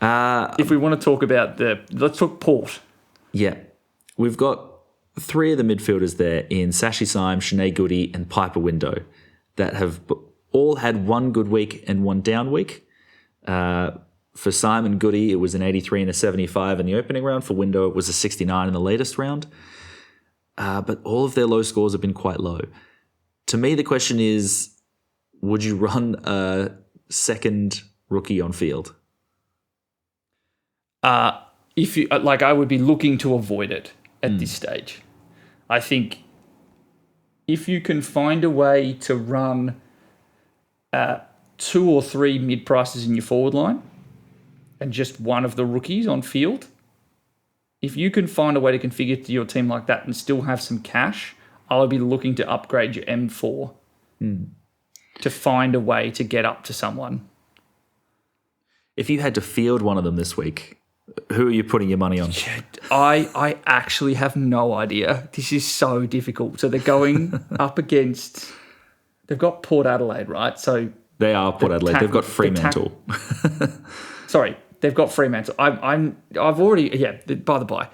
If we want to talk about let's talk Port. Yeah, we've got three of the midfielders there in Sashi Syme, Shanae Goody and Piper Window that have all had one good week and one down week. For Syme and Goody, it was an 83 and a 75 in the opening round. For Window, it was a 69 in the latest round. But all of their low scores have been quite low. To me, the question is, would you run a second rookie on field? If you I would be looking to avoid it at this stage. I think if you can find a way to run 2 or 3 mid prices in your forward line and just one of the rookies on field, if you can find a way to configure to your team like that and still have some cash, I would be looking to upgrade your M4 to find a way to get up to someone. If you had to field one of them this week, who are you putting your money on? I actually have no idea. This is so difficult. So they're going up against... They've got Port Adelaide, right? So they are Port Adelaide. They've got Fremantle. Sorry, they've got Fremantle. I've already... Yeah, by the by.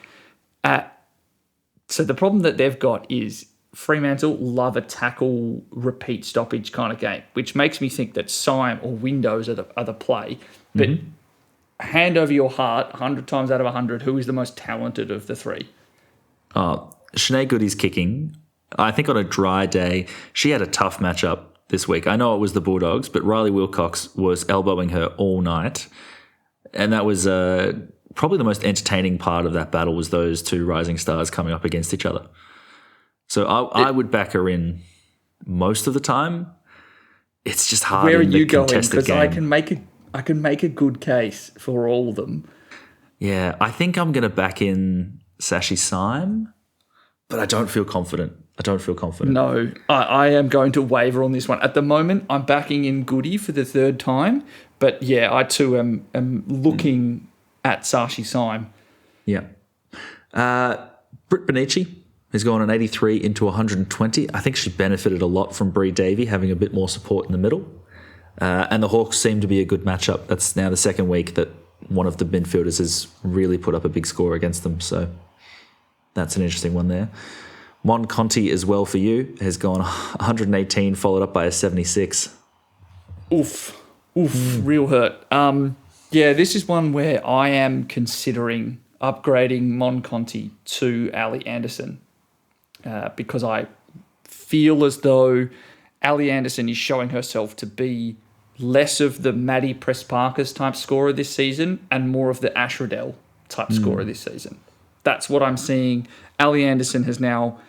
So the problem that they've got is Fremantle love a tackle, repeat stoppage kind of game, which makes me think that Syme or Windows are the play. But... hand over your heart, 100 times out of 100, who is the most talented of the three? Shanae Goody's kicking. I think on a dry day, she had a tough matchup this week. I know it was the Bulldogs, but Riley Wilcox was elbowing her all night. And that was probably the most entertaining part of that battle was those two rising stars coming up against each other. So I would back her in most of the time. It's just hard Where are in the you going? contested Because game. I can make a good case for all of them. Yeah, I think I'm going to back in Sashi Syme, but I don't feel confident. No, I am going to waver on this one. At the moment, I'm backing in Goody for the third time, but yeah, I too am looking at Sashi Syme. Yeah. Britt Benici has gone an 83 into 120. I think she benefited a lot from Bree Davey having a bit more support in the middle. And the Hawks seem to be a good matchup. That's now the second week that one of the midfielders has really put up a big score against them. So that's an interesting one there. Mon Conti as well for you has gone 118, followed up by a 76. Oof, real hurt. Yeah, this is one where I am considering upgrading Mon Conti to Ali Anderson because I feel as though Ali Anderson is showing herself to be less of the Maddie Press-Parkers type scorer this season and more of the Ash Riddell type scorer this season. That's what I'm seeing. Ali Anderson has now...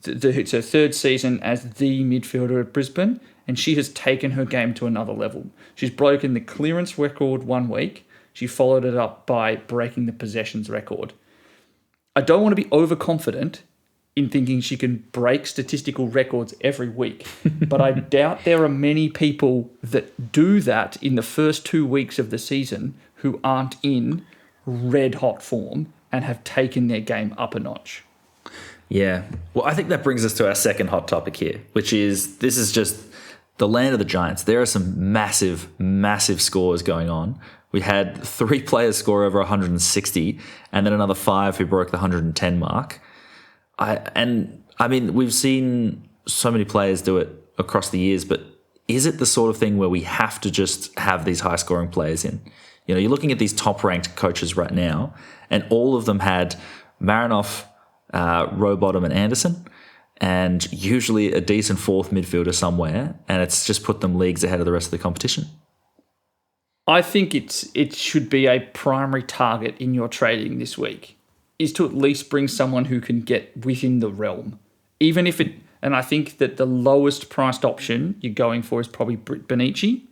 It's her third season as the midfielder at Brisbane, and she has taken her game to another level. She's broken the clearance record one week. She followed it up by breaking the possessions record. I don't want to be overconfident in thinking she can break statistical records every week. But I doubt there are many people that do that in the first 2 weeks of the season who aren't in red-hot form and have taken their game up a notch. Yeah. Well, I think that brings us to our second hot topic here, which is this is just the land of the Giants, there are some massive, massive scores going on. We had 3 players score over 160 and then another 5 who broke the 110 mark. We've seen so many players do it across the years, but is it the sort of thing where we have to just have these high-scoring players in? You're looking at these top-ranked coaches right now, and all of them had Marinoff, Rowbottom, and Anderson, and usually a decent fourth midfielder somewhere, and it's just put them leagues ahead of the rest of the competition. I think it should be a primary target in your trading this week, is to at least bring someone who can get within the realm. Even if it, and I think that the lowest priced option you're going for is probably Britt Benici.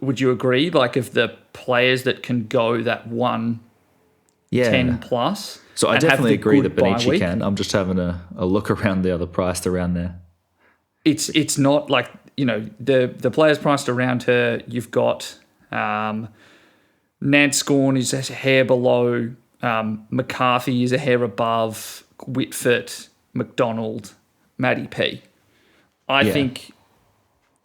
Would you agree? Like, of the players that can go that 110 plus. So I definitely agree that Benici can. I'm just having a look around the other priced around there. It's not like, the players priced around her. You've got Nance Scorn is a hair below. McCarthy is a hair above. Whitford, McDonald, Maddie P. I think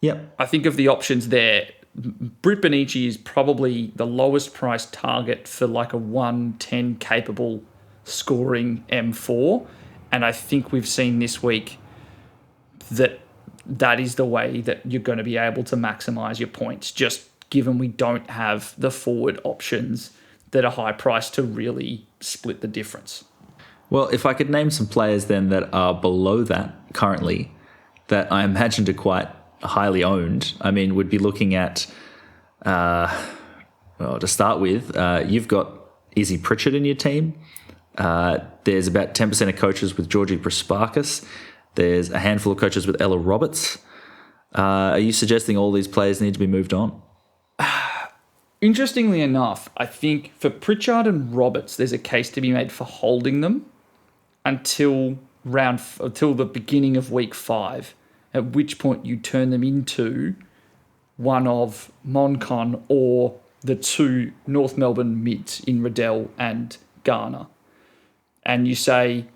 of the options there, Britt Benici is probably the lowest priced target for like a 110 capable scoring M4. And I think we've seen this week that is the way that you're going to be able to maximise your points, just given we don't have the forward options that are high priced to really split the difference. Well, if I could name some players then that are below that currently, that I imagine are quite highly owned, we'd be looking at, to start with, you've got Izzy Pritchard in your team. There's about 10% of coaches with Georgie Prasparkas. There's a handful of coaches with Ella Roberts. Are you suggesting all these players need to be moved on? Interestingly enough, I think for Pritchard and Roberts, there's a case to be made for holding them until the beginning of week 5, at which point you turn them into one of Moncon or the 2 North Melbourne mids in Riddell and Garner. And you say,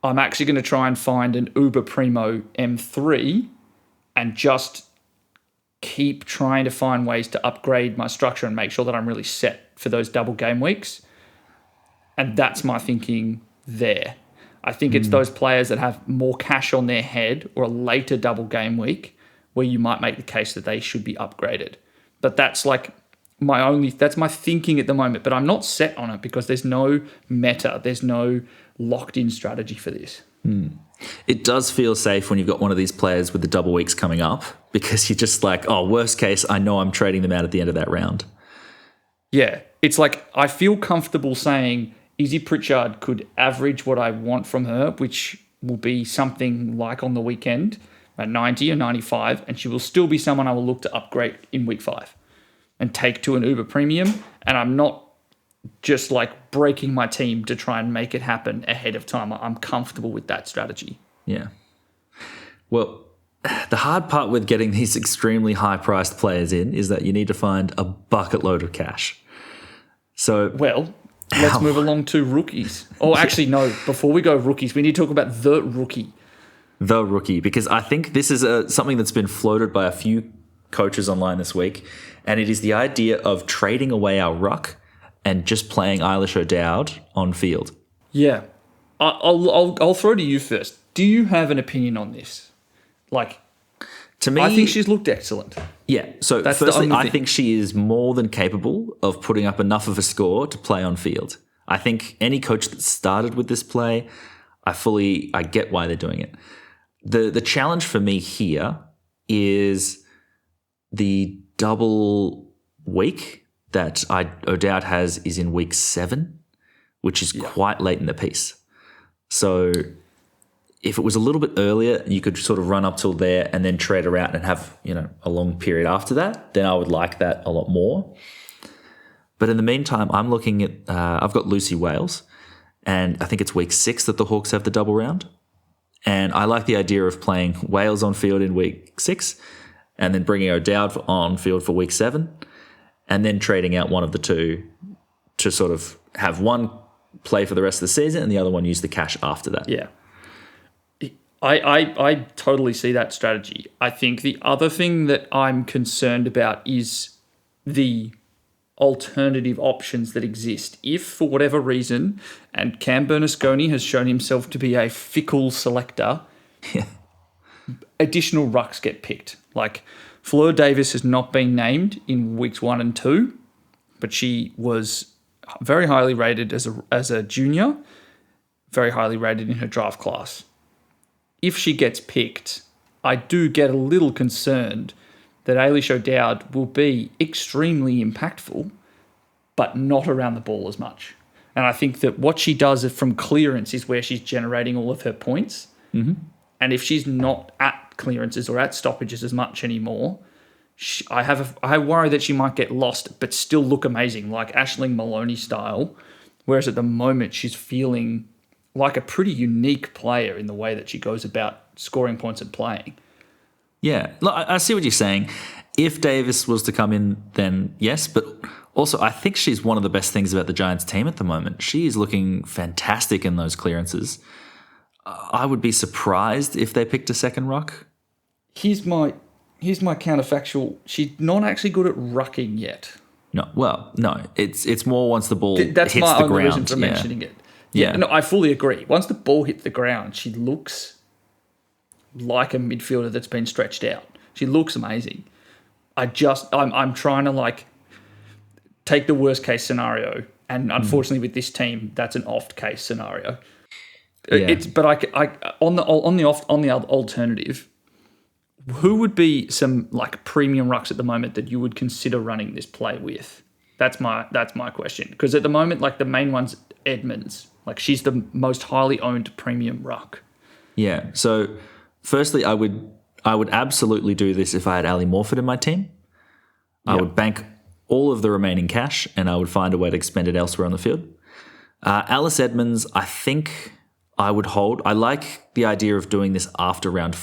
I'm actually going to try and find an Uber Primo M3 and just keep trying to find ways to upgrade my structure and make sure that I'm really set for those double game weeks. And that's my thinking there. I think it's those players that have more cash on their head or a later double game week where you might make the case that they should be upgraded. But that's like that's my thinking at the moment. But I'm not set on it because there's no meta. There's no locked in strategy for this. It does feel safe when you've got one of these players with the double weeks coming up because you're just like, worst case, I know I'm trading them out at the end of that round. Yeah. It's like I feel comfortable saying Izzy Pritchard could average what I want from her, which will be something like on the weekend at 90 or 95, and she will still be someone I will look to upgrade in week 5 and take to an Uber Premium. And I'm not just like breaking my team to try and make it happen ahead of time. I'm comfortable with that strategy. Yeah. Well, the hard part with getting these extremely high-priced players in is that you need to find a bucket load of cash. So, let's move along to rookies. Oh, actually, no. Before we go rookies, we need to talk about the rookie. The rookie, because I think this is something that's been floated by a few coaches online this week, and it is the idea of trading away our ruck and just playing Eilish O'Dowd on field. Yeah. I'll throw to you first. Do you have an opinion on this? Like, to me, I think she's looked excellent. Yeah. So that's firstly, I think she is more than capable of putting up enough of a score to play on field. I think any coach that started with this play, I get why they're doing it. The challenge for me here is the double week that O'Dowd has is in week 7, which is quite late in the piece. So if it was a little bit earlier, you could sort of run up till there and then trade her out and have, a long period after that, then I would like that a lot more. But in the meantime, I'm looking at, I've got Lucy Wales, and I think it's week 6 that the Hawks have the double round. And I like the idea of playing Wales on field in week 6 and then bringing O'Dowd on field for week 7 and then trading out one of the two to sort of have one play for the rest of the season and the other one use the cash after that. Yeah. I totally see that strategy. I think the other thing that I'm concerned about is the alternative options that exist. If, for whatever reason, and Cam Bernasconi has shown himself to be a fickle selector, additional rucks get picked. Like, Fleur Davis has not been named in weeks 1 and 2, but she was very highly rated as a junior, very highly rated in her draft class. If she gets picked, I do get a little concerned that Ailish O'Dowd will be extremely impactful, but not around the ball as much. And I think that what she does from clearance is where she's generating all of her points. Mm-hmm. And if she's not at clearances or at stoppages as much anymore, I worry that she might get lost, but still look amazing, like Aisling Maloney style. Whereas at the moment, she's feeling like a pretty unique player in the way that she goes about scoring points and playing. Yeah, look, I see what you're saying. If Davis was to come in, then yes, but also I think she's one of the best things about the Giants team at the moment. She is looking fantastic in those clearances. I would be surprised if they picked a second ruck. Here's my counterfactual. She's not actually good at rucking yet. No. It's more once the ball That's hits my the only ground. reason for mentioning it. Yeah, no, I fully agree. Once the ball hits the ground, she looks like a midfielder that's been stretched out. She looks amazing. I'm trying to like take the worst case scenario, and unfortunately with this team, that's an oft case scenario. Yeah. On the alternative, who would be some like premium rucks at the moment that you would consider running this play with? That's my question. Because at the moment, like the main one's Edmonds. Like she's the most highly owned premium ruck. Yeah. So firstly, I would absolutely do this if I had Ali Morford in my team. I would bank all of the remaining cash and I would find a way to expend it elsewhere on the field. Alice Edmonds, I think I would hold. I like the idea of doing this after week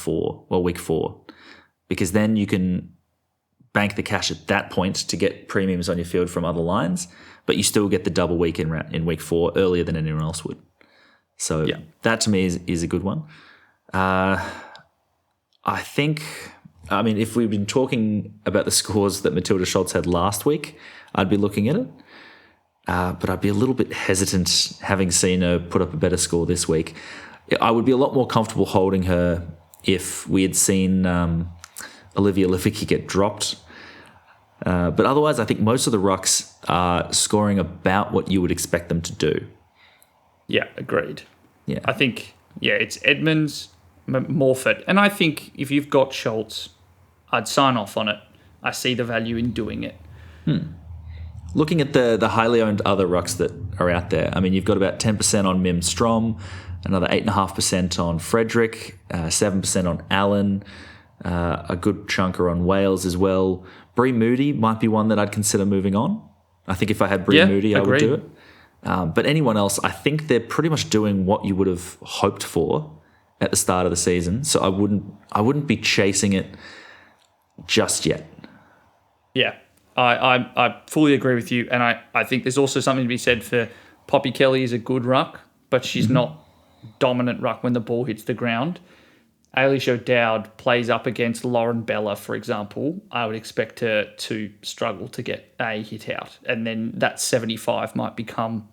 4, because then you can bank the cash at that point to get premiums on your field from other lines, but you still get the double week in week 4 earlier than anyone else would. So that to me is a good one. I think, if we've been talking about the scores that Matilda Schultz had last week, I'd be looking at it. But I'd be a little bit hesitant having seen her put up a better score this week. I would be a lot more comfortable holding her if we had seen Olivia Levicki get dropped. But otherwise, I think most of the rucks are scoring about what you would expect them to do. Yeah, agreed. Yeah, I think, it's Edmonds, Morford. And I think if you've got Schultz, I'd sign off on it. I see the value in doing it. Looking at the highly owned other rucks that are out there, you've got about 10% on Mim Strom, another 8.5% on Frederick, 7% on Allen, a good chunker on Wales as well. Bree Moody might be one that I'd consider moving on. I think if I had Bree Moody, I would do it. But anyone else, I think they're pretty much doing what you would have hoped for at the start of the season. So I wouldn't be chasing it just yet. Yeah, I fully agree with you. And I think there's also something to be said for Poppy Kelly is a good ruck, but she's not dominant ruck when the ball hits the ground. Ailish O'Dowd plays up against Lauren Bella, for example. I would expect her to struggle to get a hit out. And then that 75 might become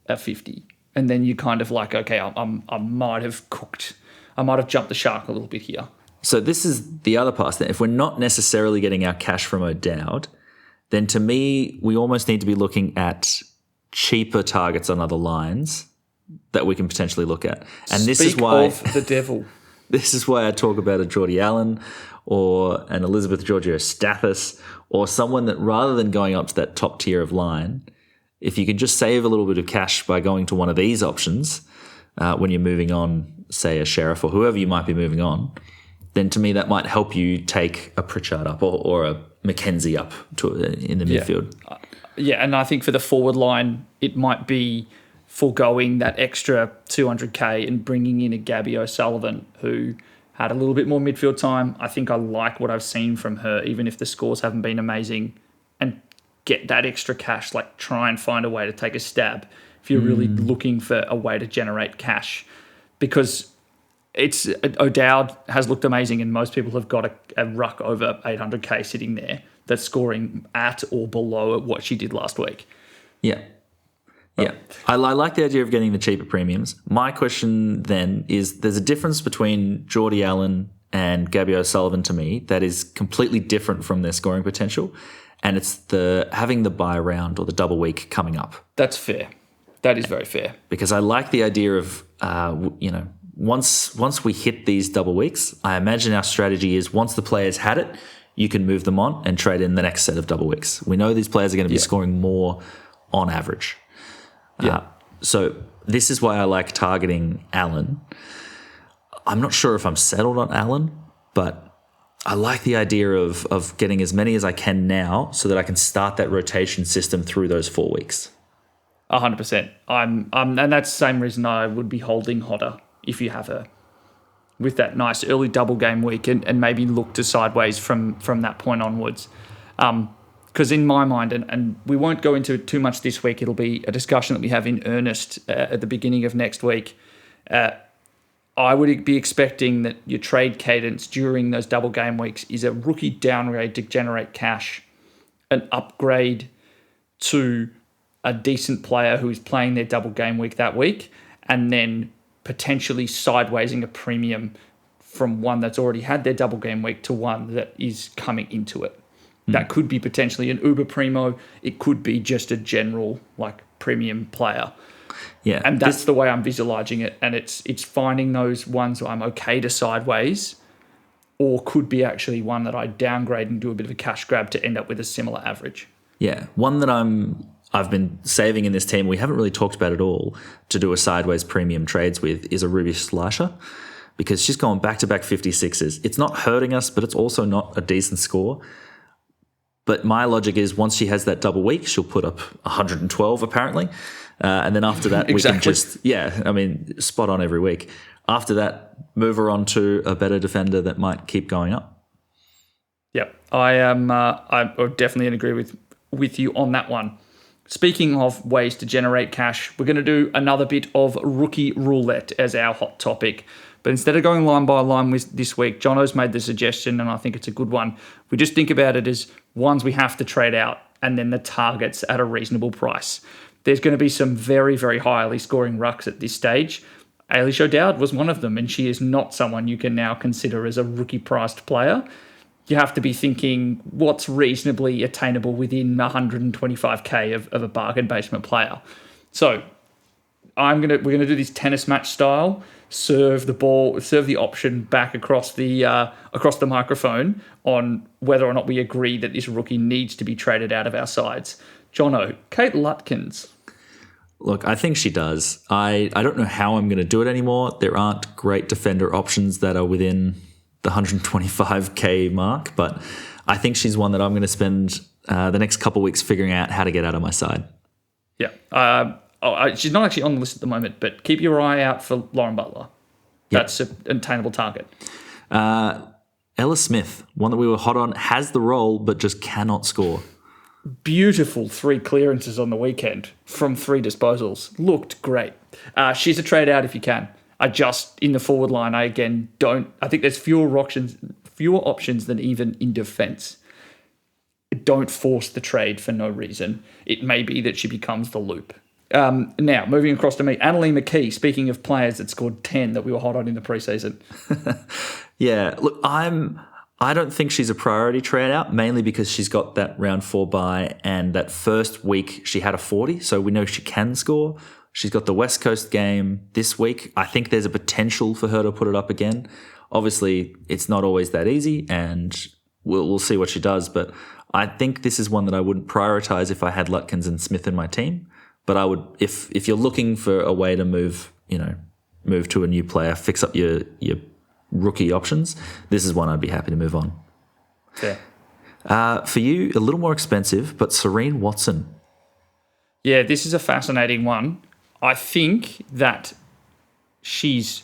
a 50. And then you kind of like, okay, I might have cooked. I might have jumped the shark a little bit here. So this is the other part. If we're not necessarily getting our cash from O'Dowd, then to me, we almost need to be looking at cheaper targets on other lines that we can potentially look at. And this is why of the devil. This is why I talk about a Geordie Allen or an Elizabeth Georgiou-Stathis or someone that rather than going up to that top tier of line, if you can just save a little bit of cash by going to one of these options when you're moving on, say a Sheriff or whoever you might be moving on, then to me that might help you take a Pritchard up or a Mackenzie up in the midfield. Yeah, and I think for the forward line, it might be foregoing that extra 200k and bringing in a Gabby O'Sullivan who had a little bit more midfield time. I think I like what I've seen from her, even if the scores haven't been amazing, and get that extra cash, like try and find a way to take a stab if you're really looking for a way to generate cash. Because it's O'Dowd has looked amazing, and most people have got a ruck over 800k sitting there that's scoring at or below what she did last week. Yeah. Yeah. I like the idea of getting the cheaper premiums. My question then is there's a difference between Geordie Allen and Gabby O'Sullivan to me that is completely different from their scoring potential, and it's having the bye round or the double week coming up. That's fair. That is very fair. Because I like the idea of, once we hit these double weeks, I imagine our strategy is once the players had it, you can move them on and trade in the next set of double weeks. We know these players are going to be scoring more on average. Yeah. So this is why I like targeting Allen. I'm not sure if I'm settled on Allen, but I like the idea of getting as many as I can now so that I can start that rotation system through those 4 weeks. 100%. And that's the same reason I would be holding Hodder if you have her with that nice early double game week and maybe look to sideways from that point onwards. Because in my mind, and we won't go into it too much this week, it'll be a discussion that we have in earnest at the beginning of next week. I would be expecting that your trade cadence during those double game weeks is a rookie downgrade to generate cash, an upgrade to a decent player who is playing their double game week that week, and then potentially sidewaysing a premium from one that's already had their double game week to one that is coming into it. That could be potentially an uber primo. It could be just a general premium player. Yeah, and that's the way I'm visualizing it. And it's finding those ones where I'm okay to sideways, or could be actually one that I downgrade and do a bit of a cash grab to end up with a similar average. Yeah, one that I've been saving in this team, we haven't really talked about at all, to do a sideways premium trades with, is a Ruby Slasher, because she's gone back-to-back 56s. It's not hurting us, but it's also not a decent score. But my logic is once she has that double week, she'll put up 112 apparently. And then after that, exactly. We can just, spot on every week. After that, move her on to a better defender that might keep going up. Yep. I definitely agree with you on that one. Speaking of ways to generate cash, we're going to do another bit of rookie roulette as our hot topic. But instead of going line by line with this week, Jono's made the suggestion, and I think it's a good one. We just think about it as ones we have to trade out and then the targets at a reasonable price. There's going to be some very, very highly scoring rucks at this stage. Ailish O'Dowd was one of them, and she is not someone you can now consider as a rookie-priced player. You have to be thinking what's reasonably attainable within 125k of a bargain basement player. So we're gonna do this tennis match style. Serve the option back across the microphone on whether or not we agree that this rookie needs to be traded out of our sides. Jono, Kate Lutkins. Look, I think she does. I don't know how I'm going to do it anymore. There aren't great defender options that are within the 125k mark, but I think she's one that I'm going to spend the next couple of weeks figuring out how to get out of my side. Yeah. She's not actually on the list at the moment, but keep your eye out for Lauren Butler. That's an attainable target. Ella Smith, one that we were hot on, has the role but just cannot score. Beautiful 3 clearances on the weekend from 3 disposals. Looked great. She's a trade out if you can. In the forward line, I think there's fewer options than even in defence. Don't force the trade for no reason. It may be that she becomes the loop. Now, moving across to me, Annalie McKee, speaking of players that scored 10 that we were hot on in the preseason. Yeah, look, I don't think she's a priority trade out, mainly because she's got that round 4 bye, and that first week she had a 40, so we know she can score. She's got the West Coast game this week. I think there's a potential for her to put it up again. Obviously, it's not always that easy, and we'll see what she does, but I think this is one that I wouldn't prioritize if I had Lutkins and Smith in my team. But I would, if you're looking for a way to move to a new player, fix up your rookie options, this is one I'd be happy to move on. Fair. For you, a little more expensive, but Serene Watson. Yeah, this is a fascinating one. I think that she's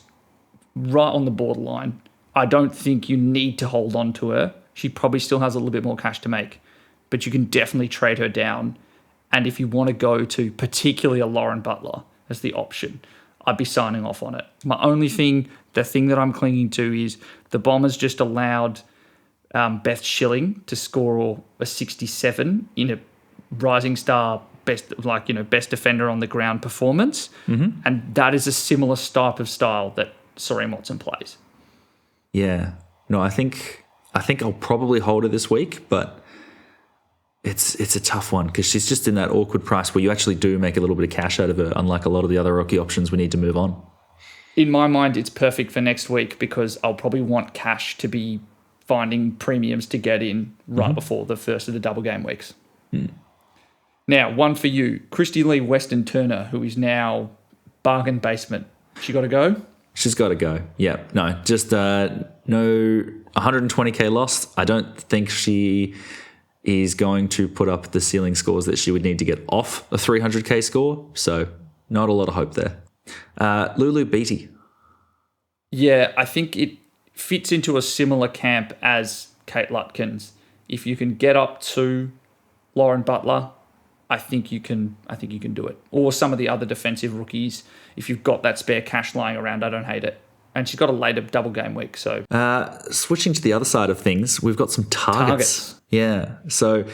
right on the borderline. I don't think you need to hold on to her. She probably still has a little bit more cash to make, but you can definitely trade her down. And if you want to go to particularly a Lauren Butler as the option, I'd be signing off on it. The thing that I'm clinging to is the Bombers just allowed Beth Schilling to score a 67 in a Rising Star best defender on the ground performance, and that is a similar type of style that Serene Watson plays. Yeah, no, I think I'll probably hold her this week, but it's a tough one because she's just in that awkward price where you actually do make a little bit of cash out of her, unlike a lot of the other rookie options we need to move on. In my mind, it's perfect for next week because I'll probably want cash to be finding premiums to get in right before the first of the double game weeks. Now, one for you, Christy Lee Weston Turner, who is now bargain basement. She got to go? She's got to go. Yeah, no, just no 120k lost. I don't think she is going to put up the ceiling scores that she would need to get off a 300k score. So not a lot of hope there. Lulu Beattie. Yeah, I think it fits into a similar camp as Kate Lutkins. If you can get up to Lauren Butler, I think you can do it. Or some of the other defensive rookies. If you've got that spare cash lying around, I don't hate it. And she's got a later double game week. So switching to the other side of things, we've got some targets. Yeah. So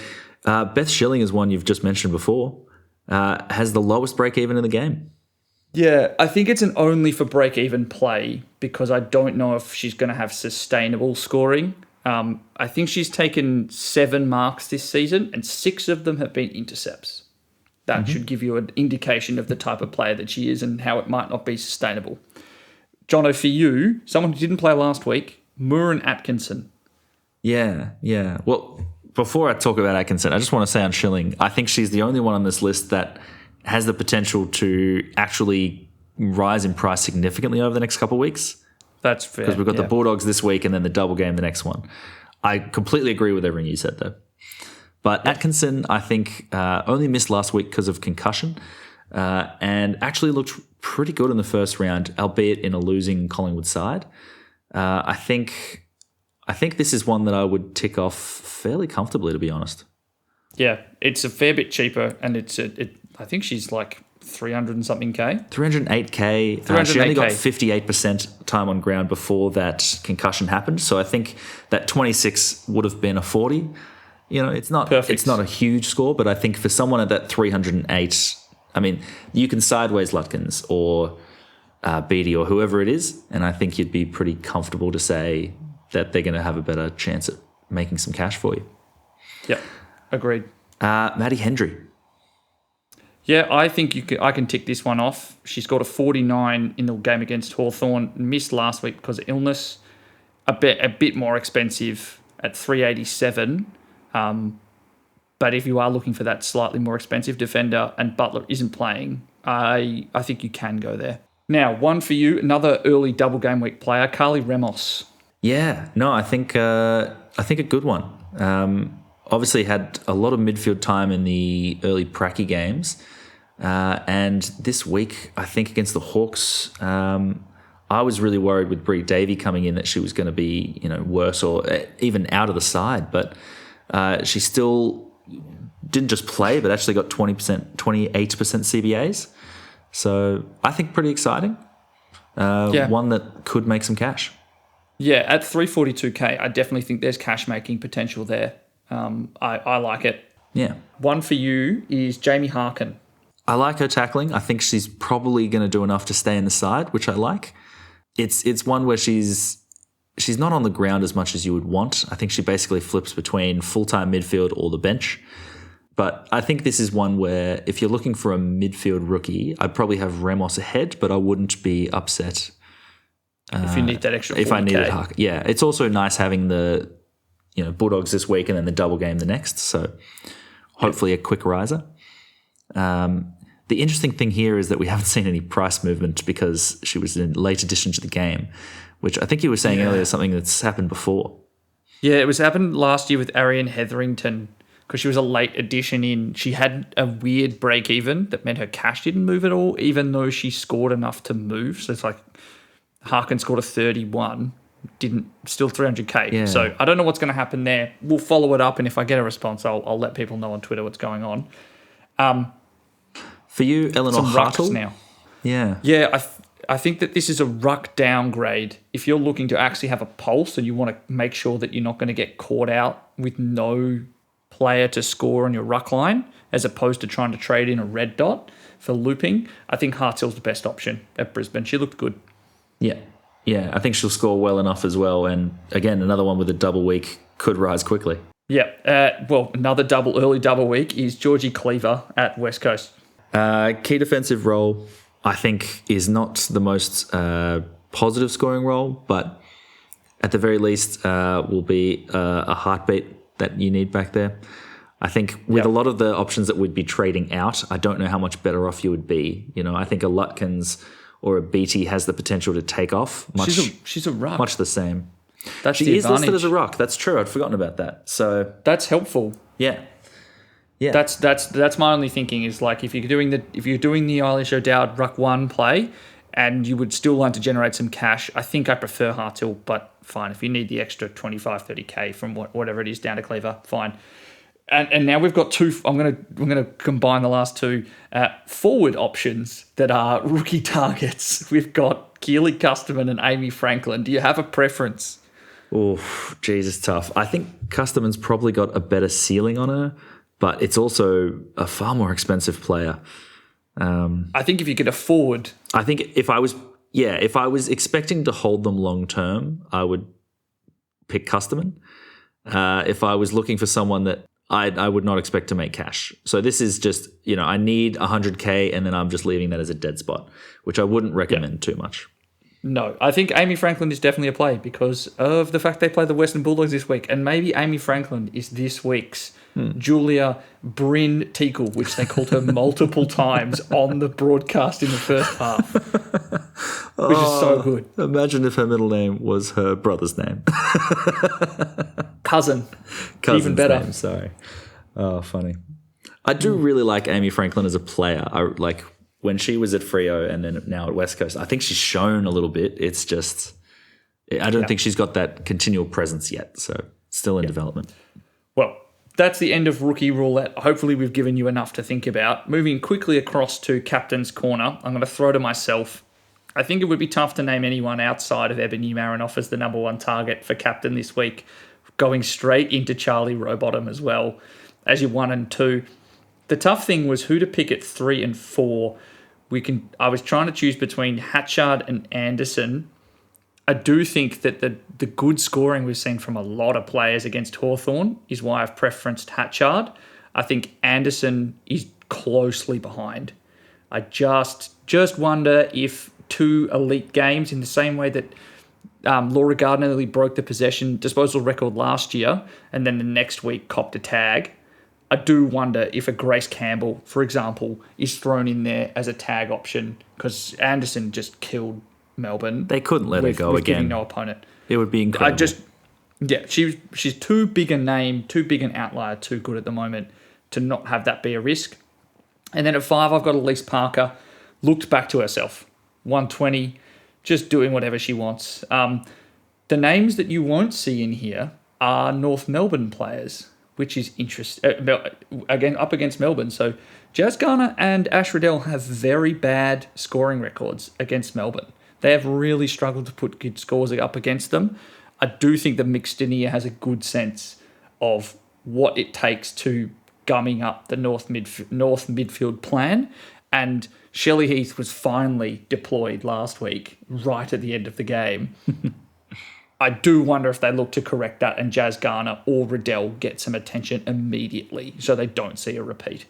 Beth Schilling is one you've just mentioned before. Has the lowest break even in the game. Yeah, I think it's an only for break-even play because I don't know if she's going to have sustainable scoring. I think she's taken 7 marks this season and 6 of them have been intercepts. That should give you an indication of the type of player that she is and how it might not be sustainable. Jono, for you, someone who didn't play last week, Murin Atkinson. Yeah. Well, before I talk about Atkinson, I just want to say on Schilling, I think she's the only one on this list that has the potential to actually rise in price significantly over the next couple of weeks. That's fair. Because we've got the Bulldogs this week and then the double game the next one. I completely agree with everything you said, though. But Atkinson, I think, only missed last week because of concussion and actually looked pretty good in the first round, albeit in a losing Collingwood side. I think this is one that I would tick off fairly comfortably, to be honest. Yeah, it's a fair bit cheaper, and I think she's like 300 and something K. 308K. She only got 58% time on ground before that concussion happened. So I think that 26 would have been a 40. You know, it's not Perfect. It's not a huge score, but I think for someone at that 308, I mean, you can sideways Lutkins or Beattie or whoever it is, and I think you'd be pretty comfortable to say that they're going to have a better chance at making some cash for you. Yeah, agreed. Maddie Hendry. Yeah, I think I can tick this one off. She scored a 49 in the game against Hawthorn, missed last week because of illness. A bit more expensive at 387. But if you are looking for that slightly more expensive defender and Butler isn't playing, I think you can go there. Now, one for you, another early double game week player, Carly Ramos. Yeah, no, I think a good one. Obviously had a lot of midfield time in the early pracky games. And this week, I think against the Hawks, I was really worried with Brie Davey coming in that she was going to be, worse or even out of the side. But she still didn't just play, but actually got 28% CBAs. So I think pretty exciting. One that could make some cash. Yeah, at 342K, I definitely think there's cash making potential there. I like it. Yeah. One for you is Jamie Harkin. I like her tackling. I think she's probably going to do enough to stay in the side, which I like. It's one where she's not on the ground as much as you would want. I think she basically flips between full-time midfield or the bench. But I think this is one where if you're looking for a midfield rookie, I'd probably have Ramos ahead, but I wouldn't be upset. If you need that extra 40K. If I needed Harkin. Yeah, it's also nice having the Bulldogs this week and then the double game the next. So hopefully a quick riser. The interesting thing here is that we haven't seen any price movement because she was in late addition to the game, which I think you were saying earlier is something that's happened before. Yeah, it happened last year with Arian Hetherington because she was a late addition in. She had a weird break even that meant her cash didn't move at all, even though she scored enough to move. So it's like Harkin scored a 31, still 300K. Yeah. So I don't know what's going to happen there. We'll follow it up, and if I get a response, I'll let people know on Twitter what's going on. For you, Eleanor some rucks Hartle? now. Yeah. Yeah, I think that this is a ruck downgrade. If you're looking to actually have a pulse and you want to make sure that you're not going to get caught out with no player to score on your ruck line, as opposed to trying to trade in a red dot for looping, I think Hartzell's the best option at Brisbane. She looked good. Yeah. Yeah, I think she'll score well enough as well. And again, another one with a double week could rise quickly. Yeah. Another early double week is Georgie Cleaver at West Coast. Key defensive role, I think, is not the most positive scoring role, but at the very least will be a heartbeat that you need back there. I think with a lot of the options that we'd be trading out, I don't know how much better off you would be. You know, I think a Lutkins or a Beattie has the potential to take off. She's a ruck. Much the same. That's she the is advantage. listed as a ruck. That's true. I'd forgotten about that. So that's helpful. Yeah. Yeah. That's my only thinking is like if you're doing the Eilish O'Dowd ruck 1 play and you would still want to generate some cash, I think I prefer Harthill, but fine. If you need the extra 25, 30K from whatever it is down to Cleaver, fine. And now we've got two. I'm gonna combine the last two forward options that are rookie targets. We've got Keely Custerman and Amy Franklin. Do you have a preference? Oh, Jesus, tough. I think Custerman's probably got a better ceiling on her, but it's also a far more expensive player. I think if you could afford, I think if I was expecting to hold them long term, I would pick Custerman. If I was looking for someone that I would not expect to make cash. So this is just, I need 100K and then I'm just leaving that as a dead spot, which I wouldn't recommend too much. No, I think Amy Franklin is definitely a play because of the fact they play the Western Bulldogs this week. And maybe Amy Franklin is this week's Julia Bryn Teakle, which they called her multiple times on the broadcast in the first half, which is so good. Imagine if her middle name was her brother's name. Cousin's even better. Name, sorry. Oh, funny. I do really like Amy Franklin as a player. I like when she was at Freo and then now at West Coast. I think she's shown a little bit. It's just I don't think she's got that continual presence yet. So still in development. Well, that's the end of Rookie Roulette. Hopefully we've given you enough to think about. Moving quickly across to Captain's Corner, I'm going to throw to myself. I think it would be tough to name anyone outside of Ebony Marinoff as the number one target for captain this week, going straight into Charlie Rowbottom as well as your 1 and 2. The tough thing was who to pick at 3 and 4. I was trying to choose between Hatchard and Anderson. I do think that the good scoring we've seen from a lot of players against Hawthorn is why I've preferenced Hatchard. I think Anderson is closely behind. I just wonder if 2 elite games in the same way that Laura Gardner nearly broke the possession disposal record last year and then the next week copped a tag. I do wonder if a Grace Campbell, for example, is thrown in there as a tag option because Anderson just killed Melbourne. They couldn't let her go with again. Giving no opponent. It would be incredible. She's too big a name, too big an outlier, too good at the moment to not have that be a risk. And then at 5, I've got Elise Parker. Looked back to herself. 120, just doing whatever she wants. The names that you won't see in here are North Melbourne players, which is interesting. Again, up against Melbourne. So Jazz Garner and Ash Riddell have very bad scoring records against Melbourne. They have really struggled to put good scores up against them. I do think the Mixtinia has a good sense of what it takes to gumming up the North midfield plan. And Shelley Heath was finally deployed last week, right at the end of the game. I do wonder if they look to correct that and Jazz Garner or Riddell get some attention immediately so they don't see a repeat.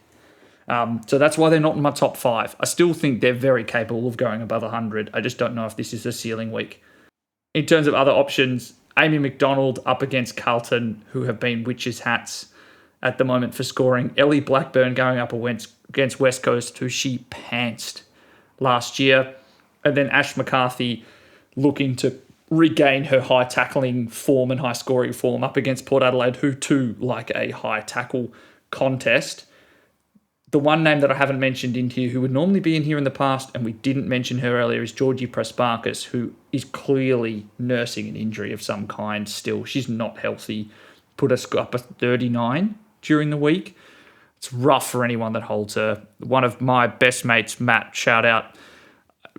So that's why they're not in my top 5. I still think they're very capable of going above 100. I just don't know if this is a ceiling week. In terms of other options, Amy McDonald up against Carlton, who have been witches' hats at the moment for scoring. Ellie Blackburn going up against West Coast, who she pantsed last year. And then Ash McCarthy looking to regain her high tackling form and high scoring form up against Port Adelaide, who too like a high tackle contest. The one name that I haven't mentioned in here, who would normally be in here in the past, and we didn't mention her earlier, is Georgie Prespakis, who is clearly nursing an injury of some kind still. She's not healthy. Put us up a 39 during the week. It's rough for anyone that holds her. One of my best mates, Matt, shout out,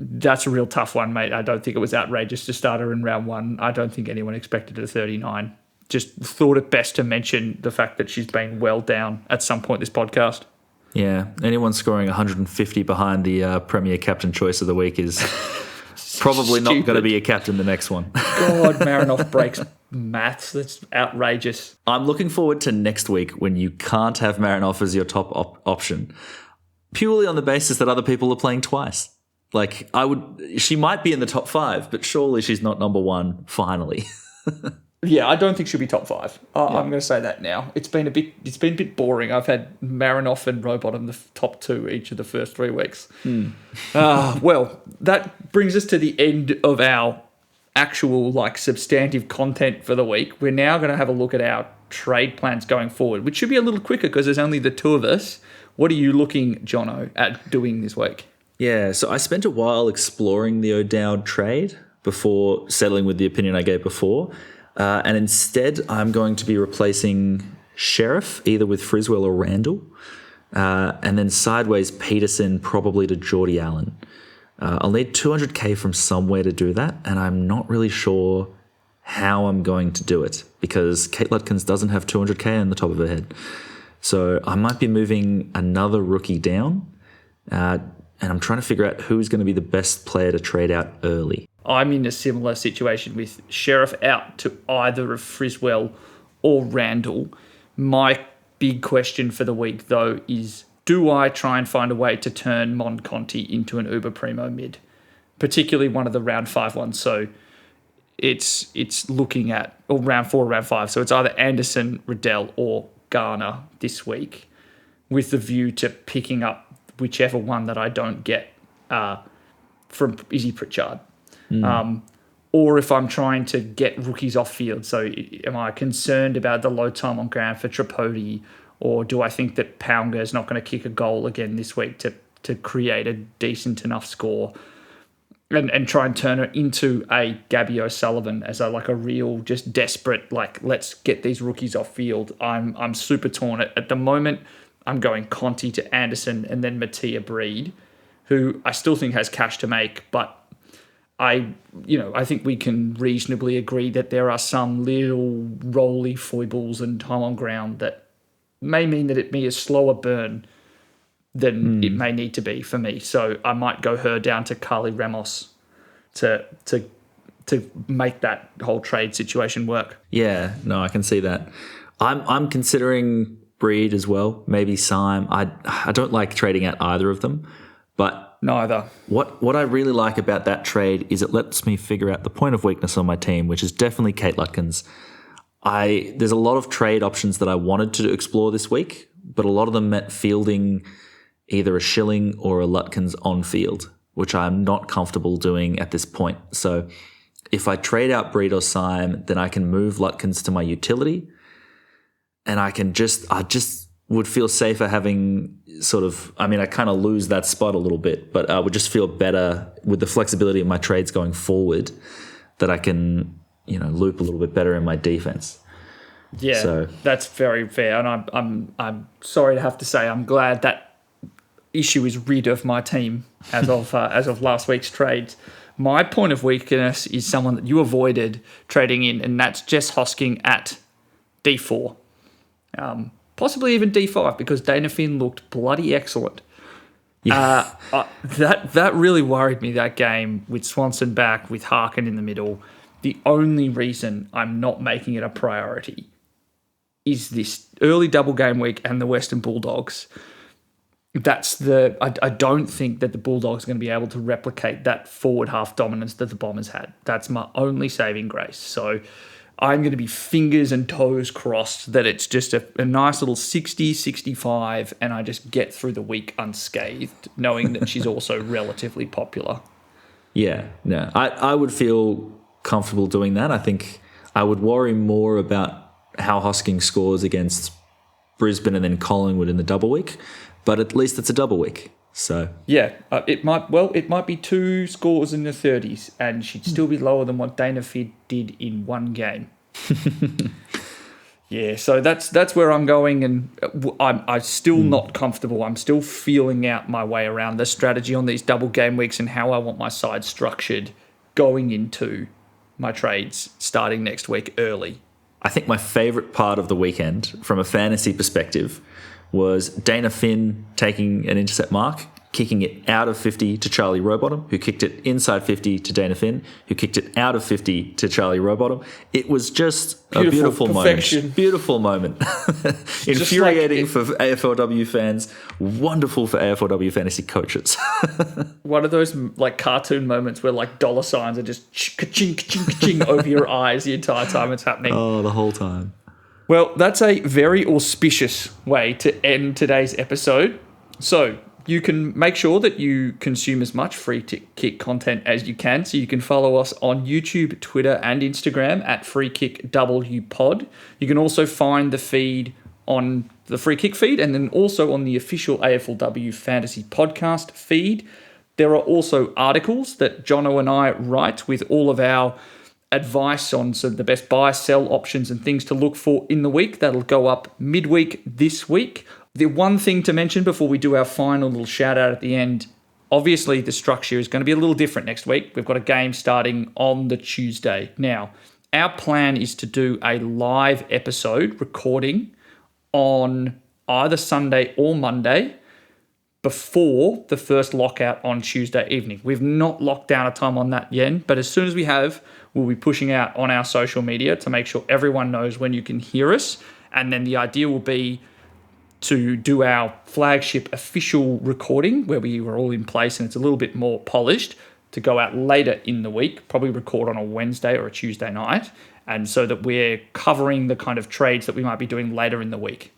That's a real tough one, mate. I don't think it was outrageous to start her in round one. I don't think anyone expected a 39. Just thought it best to mention the fact that she's been well down at some point this podcast. Yeah, anyone scoring 150 behind the Premier Captain Choice of the Week is probably not going to be a captain the next one. God, Marinoff breaks maths. That's outrageous. I'm looking forward to next week when you can't have Marinoff as your top option, purely on the basis that other people are playing twice. Like, she might be in the top 5, but surely she's not number 1 finally. Yeah, I don't think she'll be top 5. I'm going to say that now. It's been a bit boring. I've had Marinoff and Rowbottom the top 2 each of the first 3 weeks. Well, that brings us to the end of our actual substantive content for the week. We're now going to have a look at our trade plans going forward, which should be a little quicker because there's only the 2 of us. What are you looking, Jono, at doing this week? Yeah, so I spent a while exploring the O'Dowd trade before settling with the opinion I gave before. And instead, I'm going to be replacing Sheriff, either with Friswell or Randall. And then sideways Peterson, probably to Geordie Allen. I'll need 200k from somewhere to do that. And I'm not really sure how I'm going to do it because Kate Lutkins doesn't have 200k on the top of her head. So I might be moving another rookie down. And I'm trying to figure out who's going to be the best player to trade out early. I'm in a similar situation with Sheriff out to either of Friswell or Randall. My big question for the week, though, is do I try and find a way to turn Monconti into an uber primo mid, particularly one of the round 5 ones? So it's looking at round 4 or round 5. So it's either Anderson, Riddell or Garner this week with the view to picking up whichever one that I don't get from Izzy Pritchard. Or if I'm trying to get rookies off field. So am I concerned about the low time on ground for Tripodi, or do I think that Pounga is not going to kick a goal again this week to create a decent enough score and try and turn it into a Gabby O'Sullivan as a real just desperate, let's get these rookies off field. I'm super torn. At the moment, I'm going Conti to Anderson and then Mattia Breed, who I still think has cash to make, but I think we can reasonably agree that there are some little roly foibles and time on ground that may mean that it be a slower burn than it may need to be for me. So I might go her down to Carly Ramos to make that whole trade situation work. Yeah, no, I can see that. I'm considering Breed as well, maybe Syme. I don't like trading out either of them, but neither. What I really like about that trade is it lets me figure out the point of weakness on my team, which is definitely Kate Lutkins. There's a lot of trade options that I wanted to explore this week, but a lot of them meant fielding either a Schilling or a Lutkins on field, which I'm not comfortable doing at this point. So if I trade out Breed or Syme, then I can move Lutkins to my utility, and I just would feel safer having I kind of lose that spot a little bit, but I would just feel better with the flexibility of my trades going forward that I can, loop a little bit better in my defense. Yeah, so that's very fair. And I'm sorry to have to say, I'm glad that issue is rid of my team as of last week's trades. My point of weakness is someone that you avoided trading in, and that's Jess Hosking at D4. Possibly even D5 because Dana Finn looked bloody excellent. Yeah. That really worried me, that game with Swanson back, with Harkin in the middle. The only reason I'm not making it a priority is this early double game week and the Western Bulldogs. I don't think that the Bulldogs are going to be able to replicate that forward half dominance that the Bombers had. That's my only saving grace. So I'm going to be fingers and toes crossed that it's just a nice little 60, 65, and I just get through the week unscathed, knowing that she's also relatively popular. Yeah, no, I would feel comfortable doing that. I think I would worry more about how Hosking scores against Brisbane and then Collingwood in the double week, but at least it's a double week. So yeah, it might be 2 scores in the 30s, and she'd still be lower than what Dana Fid did in one game. Yeah, so that's where I'm going, and I'm still not comfortable. I'm still feeling out my way around the strategy on these double game weeks and how I want my side structured going into my trades starting next week early. I think my favourite part of the weekend from a fantasy perspective was Dana Finn taking an intercept mark, kicking it out of 50 to Charlie Rowbottom, who kicked it inside 50 to Dana Finn, who kicked it out of 50 to Charlie Rowbottom. It was just a beautiful moment. Beautiful moment. Infuriating for AFLW fans, wonderful for AFLW fantasy coaches. One of those like cartoon moments where like dollar signs are just ka-ching, ka-ching, ka-ching over your eyes the entire time it's happening. Oh, the whole time. Well, that's a very auspicious way to end today's episode. So you can make sure that you consume as much free kick content as you can. So you can follow us on YouTube, Twitter, and Instagram at FreeKickWPod. You can also find the feed on the Free Kick feed and then also on the official AFLW Fantasy Podcast feed. There are also articles that Jono and I write with all of our advice on the best buy, sell options and things to look for in the week. That'll go up midweek this week. The one thing to mention before we do our final little shout out at the end, obviously the structure is going to be a little different next week. We've got a game starting on the Tuesday. Now, our plan is to do a live episode recording on either Sunday or Monday before the first lockout on Tuesday evening. We've not locked down a time on that yet, but as soon as we have, we'll be pushing out on our social media to make sure everyone knows when you can hear us. And then the idea will be to do our flagship official recording where we were all in place and it's a little bit more polished to go out later in the week, probably record on a Wednesday or a Tuesday night, and so that we're covering the kind of trades that we might be doing later in the week.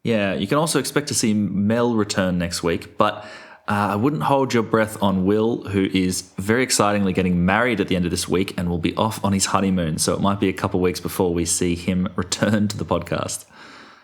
Yeah, you can also expect to see Mel return next week, but I wouldn't hold your breath on Will, who is very excitingly getting married at the end of this week and will be off on his honeymoon, so it might be a couple of weeks before we see him return to the podcast.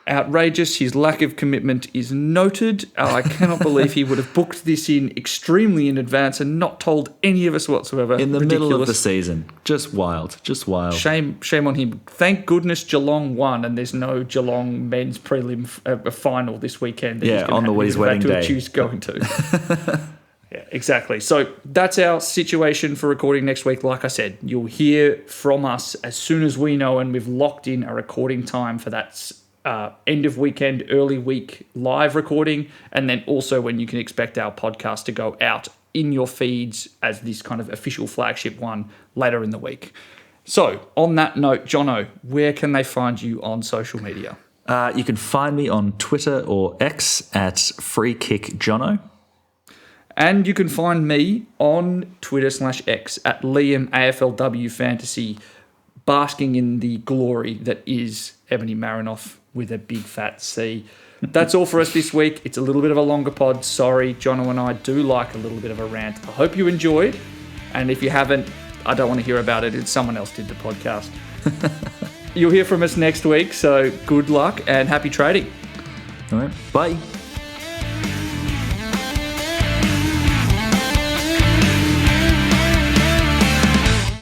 Outrageous. His lack of commitment is noted. I cannot believe he would have booked this in extremely in advance and not told any of us whatsoever. In the middle of the season. Just wild. Just wild. Shame on him. Thank goodness Geelong won and there's no Geelong men's prelim final this weekend. That on the his wedding day. Choose going to. Yeah, exactly. So that's our situation for recording next week. Like I said, you'll hear from us as soon as we know and we've locked in a recording time for that end of weekend, early week live recording, and then also when you can expect our podcast to go out in your feeds as this kind of official flagship one later in the week. So on that note, Jono, where can they find you on social media? You can find me on Twitter or X at FreeKickJono. And you can find me on Twitter/X at Liam AFLW Fantasy, basking in the glory that is Ebony Marinoff with a big fat C. That's all for us this week. It's a little bit of a longer pod. Sorry, Jono and I do like a little bit of a rant. I hope you enjoyed. And if you haven't, I don't want to hear about it. It's someone else did the podcast. You'll hear from us next week. So good luck and happy trading. All right. Bye.